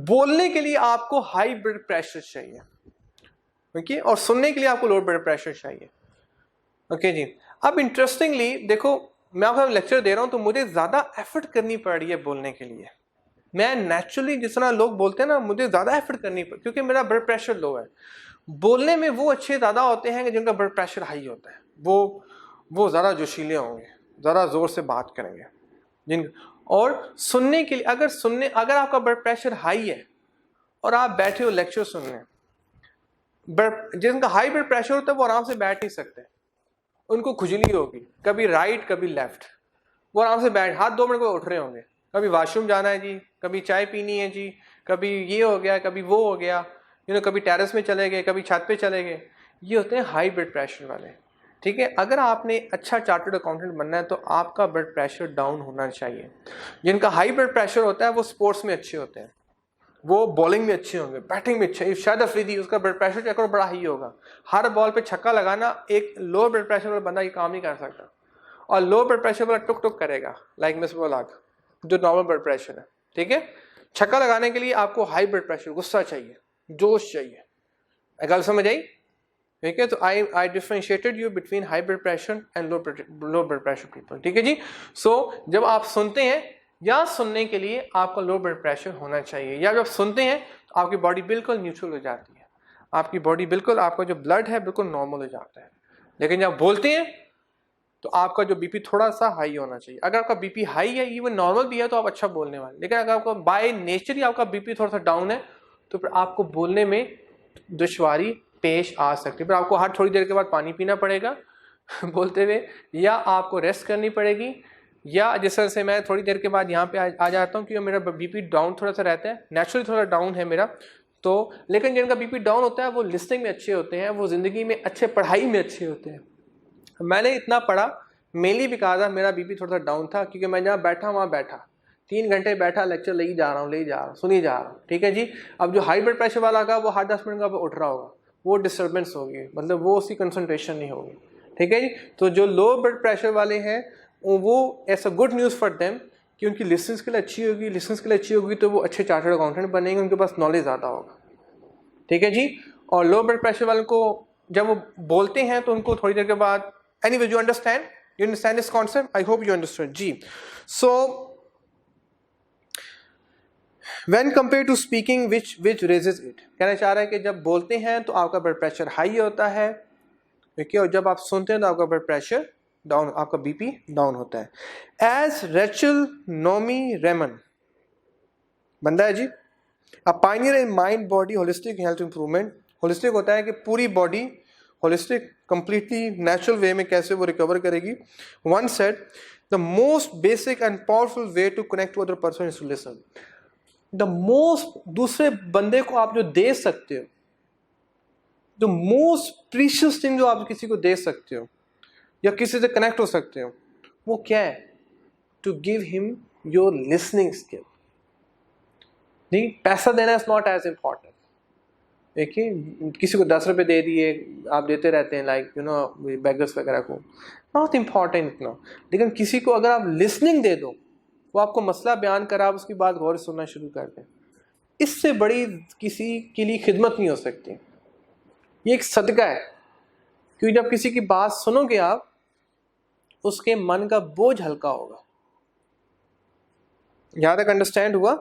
बोलने के लिए आपको हाई ब्लड प्रेशर चाहिए, ओके, और सुनने के लिए आपको लो ब्लड प्रेशर चाहिए। ओके जी। अब इंटरेस्टिंगली देखो, मैं आपको लेक्चर दे रहा हूं तो मुझे ज्यादा एफर्ट करनी पड़ रही है बोलने के लिए। मैं नेचुरली जिस तरह लोग बोलते हैं ना, मुझे ज्यादा एफर्ट करनी पड़, क्योंकि मेरा ब्लड प्रेशर लो है। बोलने में वो अच्छे ज्यादा होते हैं कि जिनका ब्लड प्रेशर हाई होता है। वो ज्यादा जोशीले होंगे, ज्यादा जोर से बात करेंगे। जिन और सुनने के लिए अगर आपका ब्लड प्रेशर हाई है और आप बैठे हो लेक्चर सुनने, जिनका हाई ब्लड प्रेशर होता है वो आराम से बैठ नहीं सकते, उनको खुजली होगी, कभी राइट कभी लेफ्ट। वो आराम से बैठ, हाथ 2 मिनट में उठ रहे होंगे, कभी वॉशरूम जाना है जी, कभी चाय पीनी है जी, कभी ये हो गया, कभी वो हो गया, कभी टेरेस में चले गए, कभी छत पे चले गए। ये होते हैं हाई ब्लड प्रेशर वाले। ठीक है। अगर आपने अच्छा चार्टर्ड अकाउंटेंट बनना है तो आपका ब्लड प्रेशर डाउन होना चाहिए। जिनका हाई ब्लड प्रेशर होता है वो स्पोर्ट्स में अच्छे होते हैं, वो बॉलिंग में अच्छे होंगे, बैटिंग में अच्छे। शायद अफरीदी, उसका ब्लड प्रेशर चेक करो बड़ा हाई होगा, हर बॉल पे छक्का लगाना एक लो ब्लड प्रेशर वाला बंदा ये काम नहीं कर सकता। और लो ब्लड प्रेशर वाला टुक टुक करेगा, लाइक मिस बोलाग, जो नॉर्मल ब्लड प्रेशर है। ठीक है। छक्का लगाने के लिए आपको हाई ब्लड प्रेशर, गुस्सा चाहिए, जोश चाहिए। गल समझ आई? ठीक है। तो I differentiated you between high blood pressure and low blood pressure people. ठीक है जी। सो जब आप सुनते हैं या सुनने के लिए आपका लो ब्लड प्रेशर होना चाहिए, या जब सुनते हैं तो आपकी बॉडी बिल्कुल न्यूट्रल हो जाती है, आपकी बॉडी बिल्कुल, आपका जो ब्लड है बिल्कुल नॉर्मल हो जाता है। लेकिन जब बोलते हैं तो आपका जो बीपी थोड़ा सा हाई होना चाहिए। अगर आपका बीपी हाई है, इवन नॉर्मल भी है, तो आप अच्छा बोलने वाले। लेकिन अगर आपका बाय नेचर ही आपका बीपी थोड़ा सा डाउन है तो फिर आपको बोलने में दुश्वारी पेश आ सकती है। फिर आपको हर थोड़ी देर के बाद पानी पीना पड़ेगा बोलते हुए, या आपको रेस्ट करनी पड़ेगी, या जिस तरह से मैं थोड़ी देर के बाद यहाँ पे आ जाता हूँ क्योंकि मेरा बीपी डाउन थोड़ा सा रहता है, नेचुरली थोड़ा डाउन है मेरा तो। लेकिन जिनका बीपी डाउन होता है वो लिस्टिंग में अच्छे होते हैं, वो ज़िंदगी में अच्छे, पढ़ाई में अच्छे होते हैं। मैंने इतना पढ़ा मेनली भी कहा था, मेरा बीपी थोड़ा सा डाउन था क्योंकि मैं जहाँ बैठा वहाँ बैठा 3 घंटे बैठा, लेक्चर ले ही जा रहा हूँ, सुनी जा रहा हूँ। ठीक है जी। अब जो हाई ब्लड प्रेशर वाला का वो हर 10 मिनट का उठ रहा होगा, वो डिस्टर्बेंस होगी, मतलब वो उसकी कंसंट्रेशन नहीं होगी। ठीक है जी। तो जो लो ब्लड प्रेशर वाले हैं वो ऐसा गुड न्यूज़ फॉर देम कि उनकी लिसनिंग स्किल अच्छी होगी तो वो अच्छे चार्टर्ड अकाउंटेंट बनेंगे, उनके पास नॉलेज ज़्यादा होगा। ठीक है जी। और लो ब्लड प्रेशर वालों को जब वो बोलते हैं तो उनको थोड़ी देर के बाद, anyway you understand this concept, I hope you understand जी। So when compare to speaking which raises it, कहना चाह रहा है कि जब बोलते हैं तो आपका ब्लड प्रेशर हाई होता है, ठीक है, और जब आप सुनते हैं तो आपका ब्लड प्रेशर डाउन, आपका बीपी डाउन होता है। एज रेचल नोमी रेमन बंदा है जी, a pioneer in mind body holistic health improvement. Holistic होता है कि पूरी body holistic completely natural way में कैसे वो रिकवर करेगी। One said the most basic and powerful way to connect to other person is to listen. The most, दूसरे बंदे को आप जो दे सकते हो, द मोस्ट प्रीशियस थिंग जो आप किसी को दे सकते हो या किसी से कनेक्ट हो सकते हो, वो क्या है? To give him your listening skill. नहीं, पैसा देना इज नॉट एज इम्पॉर्टेंट। देखिए, किसी को 10 रुपए दे दिए, आप देते रहते हैं, लाइक बेगर्स वगैरह को, नॉट इम्पॉर्टेंट इतना। लेकिन किसी को अगर आप लिसनिंग दे दो, वो आपको मसला बयान करा, आप उसकी बात गौर से सुनना शुरू कर दें, इससे बड़ी किसी के लिए खिदमत नहीं हो सकती। ये एक सदका है, क्योंकि जब किसी की बात सुनोगे आप, उसके मन का बोझ हल्का होगा। यहाँ तक अंडरस्टैंड हुआ?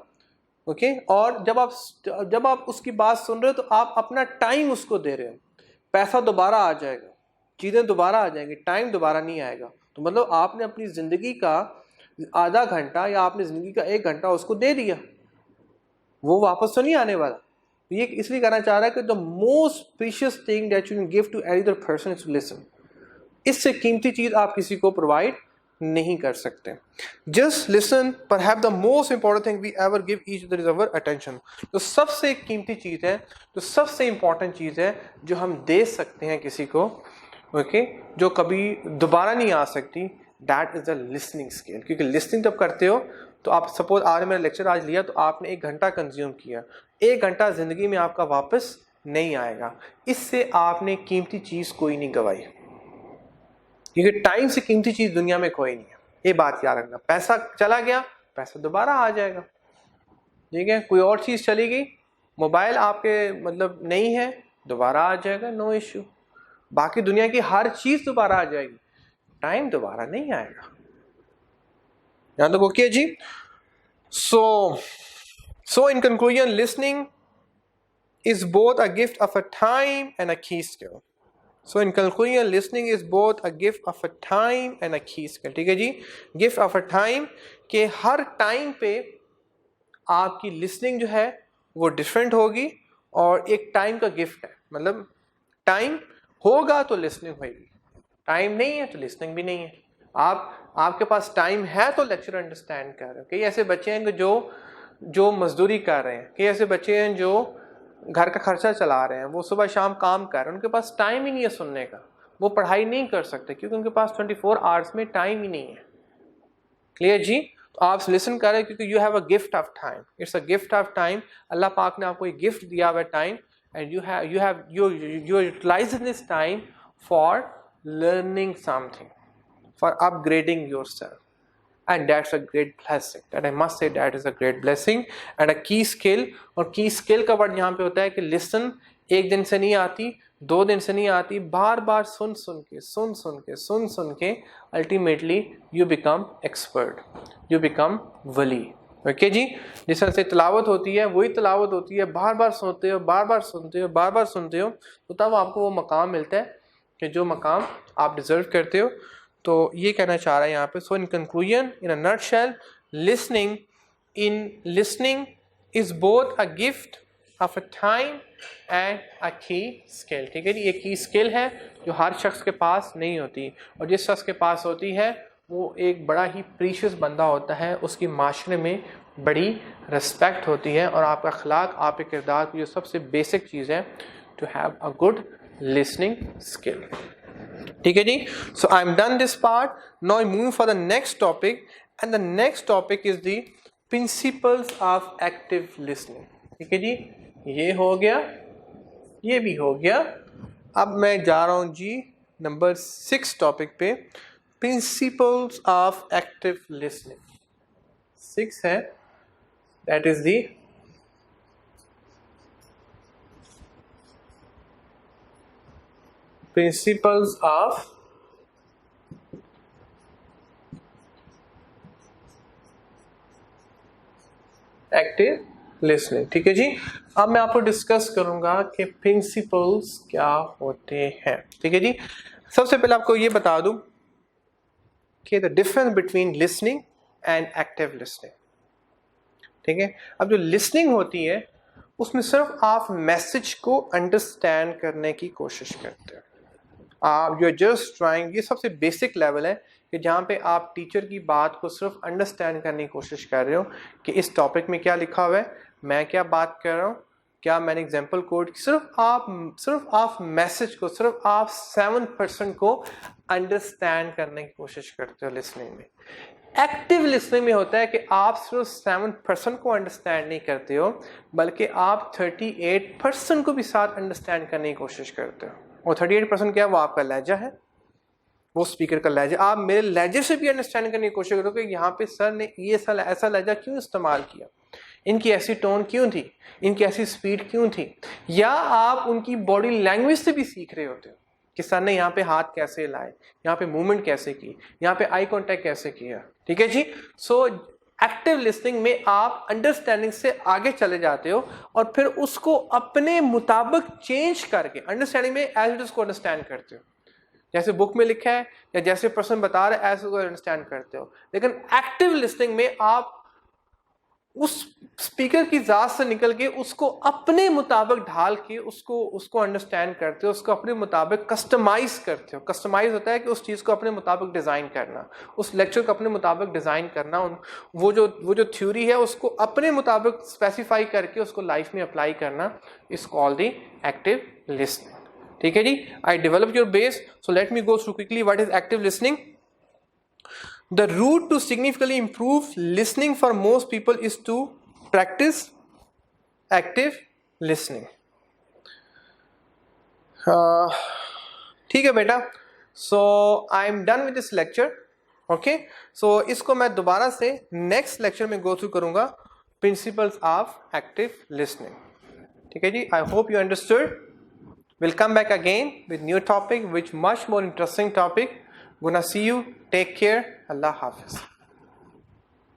ओके। और जब आप उसकी बात सुन रहे हो तो आप अपना टाइम उसको दे रहे हो। पैसा दोबारा आ जाएगा, चीज़ें दोबारा आ जाएंगी, टाइम दोबारा नहीं आएगा। तो मतलब आपने अपनी ज़िंदगी का आधा घंटा या आपने ज़िंदगी का 1 घंटा उसको दे दिया, वो वापस तो नहीं आने वाला। तो ये इसलिए कहना चाह रहा है कि the most precious thing that you can give to any other person is to listen. इससे कीमती चीज आप किसी को प्रोवाइड नहीं कर सकते। Just listen, perhaps the most important thing we ever give each other is our attention. तो सबसे कीमती चीज है, जो सबसे इंपॉर्टेंट चीज है जो हम दे सकते हैं किसी को, ओके, जो कभी दोबारा नहीं आ सकती, that is the listening skill. क्योंकि लिसनिंग जब करते हो तो आप सपोज आज मेरा लेक्चर आज लिया तो आपने 1 घंटा कंज्यूम किया, 1 घंटा जिंदगी में आपका वापस नहीं आएगा। इससे आपने कीमती चीज कोई नहीं गवाई, क्योंकि टाइम से कीमती चीज दुनिया में कोई नहीं है। ये बात याद रखना। पैसा चला गया, पैसा दोबारा आ जाएगा, ठीक है। कोई और चीज चली गई, मोबाइल आपके मतलब नहीं है, दोबारा आ जाएगा, नो इश्यू। बाकी दुनिया की हर चीज दोबारा आ जाएगी, टाइम दोबारा नहीं आएगा। यहां तक ओके जी। So in conclusion, listening is both a gift of a time and a key skill. So in conclusion, listening is both a gift of a time and a key skill. ठीक है जी, gift of a time के हर time पे आपकी listening जो है वो different होगी, और एक टाइम का गिफ्ट है। मतलब टाइम होगा तो लिसनिंग होगी, टाइम नहीं है तो लिसनिंग भी नहीं है। आपके पास टाइम है तो लेक्चर अंडरस्टैंड कर रहे हो। कई ऐसे बच्चे हैं जो मजदूरी कर रहे हैं, कई ऐसे बच्चे हैं जो घर का खर्चा चला रहे हैं, वो सुबह शाम काम कर रहे हैं, उनके पास टाइम ही नहीं है सुनने का, वो पढ़ाई नहीं कर सकते क्योंकि उनके पास 24 आवर्स में टाइम ही नहीं है। क्लियर जी। तो आप लिसन कर रहे हैं क्योंकि you have a gift of time, it's a gift of time. अल्लाह पाक ने आपको एक गिफ्ट दिया हुआ है time, and you utilising this time for learning something, for upgrading yourself, and that's a great blessing, that I must say that is a great blessing and a key skill। और key skill का word यहाँ पे होता है कि listen एक दिन से नहीं आती, 2 दिन से नहीं आती, बार बार सुन सुन के ultimately you become expert, you become वली। ओके जी। जिस तरह से तिलावत होती है वही तिलावत होती है, बार बार सुनते हो, बार बार सुनते हो, तो तब आपको वो मकाम मिलता है कि जो मकाम आप डिजर्व करते हो। तो ये कहना चाह रहा है यहाँ पे। So in conclusion, in a nutshell, listening is both a gift of a time and a key skill. ठीक है जी, ये की स्किल है जो हर शख्स के पास नहीं होती, और जिस शख्स के पास होती है वो एक बड़ा ही प्रीशियस बंदा होता है, उसकी माशरे में बड़ी रिस्पेक्ट होती है, और आपका अखलाक, आपके किरदार की जो सबसे बेसिक चीज़ है, to have a good listening skill. ठीक है जी। So I am done this part, now I move for the next topic, and the next topic is the principles of active listening. ठीक है जी, ये हो गया, ये भी हो गया। अब मैं जा रहा हूं जी नंबर 6 टॉपिक पे, प्रिंसिपल्स ऑफ एक्टिव लिसनिंग। 6 है, that is the principles of active listening. ठीक है जी। अब मैं आपको डिस्कस करूंगा कि प्रिंसिपल्स क्या होते हैं। ठीक है जी। सबसे पहले आपको ये बता दूं कि the difference between listening and active listening. ठीक है। अब जो लिसनिंग होती है उसमें सिर्फ आप मैसेज को अंडरस्टैंड करने की कोशिश करते हैं, आप यू आर जस्ट ट्राइंग। ये सबसे बेसिक लेवल है कि जहाँ पे आप टीचर की बात को सिर्फ अंडरस्टैंड करने की कोशिश कर रहे हो कि इस टॉपिक में क्या लिखा हुआ है, मैं क्या बात कर रहा हूँ, क्या मैंने एग्जाम्पल कोड। सिर्फ आप मैसेज को, सिर्फ आप 7% को अंडरस्टैंड करने की कोशिश करते हो लिसनिंग में। एक्टिव लिसनिंग में होता है कि आप सिर्फ 7% को अंडरस्टैंड नहीं करते हो, बल्कि आप 38% को भी साथ अंडरस्टैंड करने की कोशिश करते हो। और 38% क्या है, वो आपका लहजा है, वो स्पीकर का लहजा। आप मेरे लहजे से भी अंडरस्टैंड करने की कोशिश करो कि यहाँ पे सर ने ये ऐसा लहजा क्यों इस्तेमाल किया, इनकी ऐसी टोन क्यों थी, इनकी ऐसी स्पीड क्यों थी। या आप उनकी बॉडी लैंग्वेज से भी सीख रहे होते हो कि सर ने यहाँ पे हाथ कैसे लाए, यहाँ पे मूवमेंट कैसे की, यहाँ पे आई कॉन्टेक्ट कैसे किया। ठीक है जी। सो एक्टिव लिसनिंग में आप अंडरस्टैंडिंग से आगे चले जाते हो और फिर उसको अपने मुताबिक चेंज करके अंडरस्टैंडिंग में एज इट इज को अंडरस्टैंड करते हो, जैसे बुक में लिखा है या जैसे पर्सन बता रहा है ऐसे को अंडरस्टैंड करते हो। लेकिन एक्टिव लिसनिंग में आप उस स्पीकर की जात से निकल के उसको अपने मुताबिक ढाल के उसको अंडरस्टैंड करते हो, उसको अपने मुताबिक कस्टमाइज करते हो। कस्टमाइज होता है कि उस चीज़ को अपने मुताबिक डिज़ाइन करना, उस लेक्चर को अपने मुताबिक डिज़ाइन करना, वो जो थ्योरी है उसको अपने मुताबिक स्पेसिफाई करके उसको लाइफ में अप्लाई करना, is called the active listening. ठीक है जी, I develop your base, so let me go through quickly what is active listening. The route to significantly improve listening for most people is to practice active listening. ठीक है बेटा, so I am done with this lecture. Okay, so इसको मैं दोबारा से next lecture में go through करूँगा principles of active listening. ठीक है जी, I hope you understood. We'll come back again with new topic, which much more interesting topic. Gonna see you. Take care. Allah Hafiz.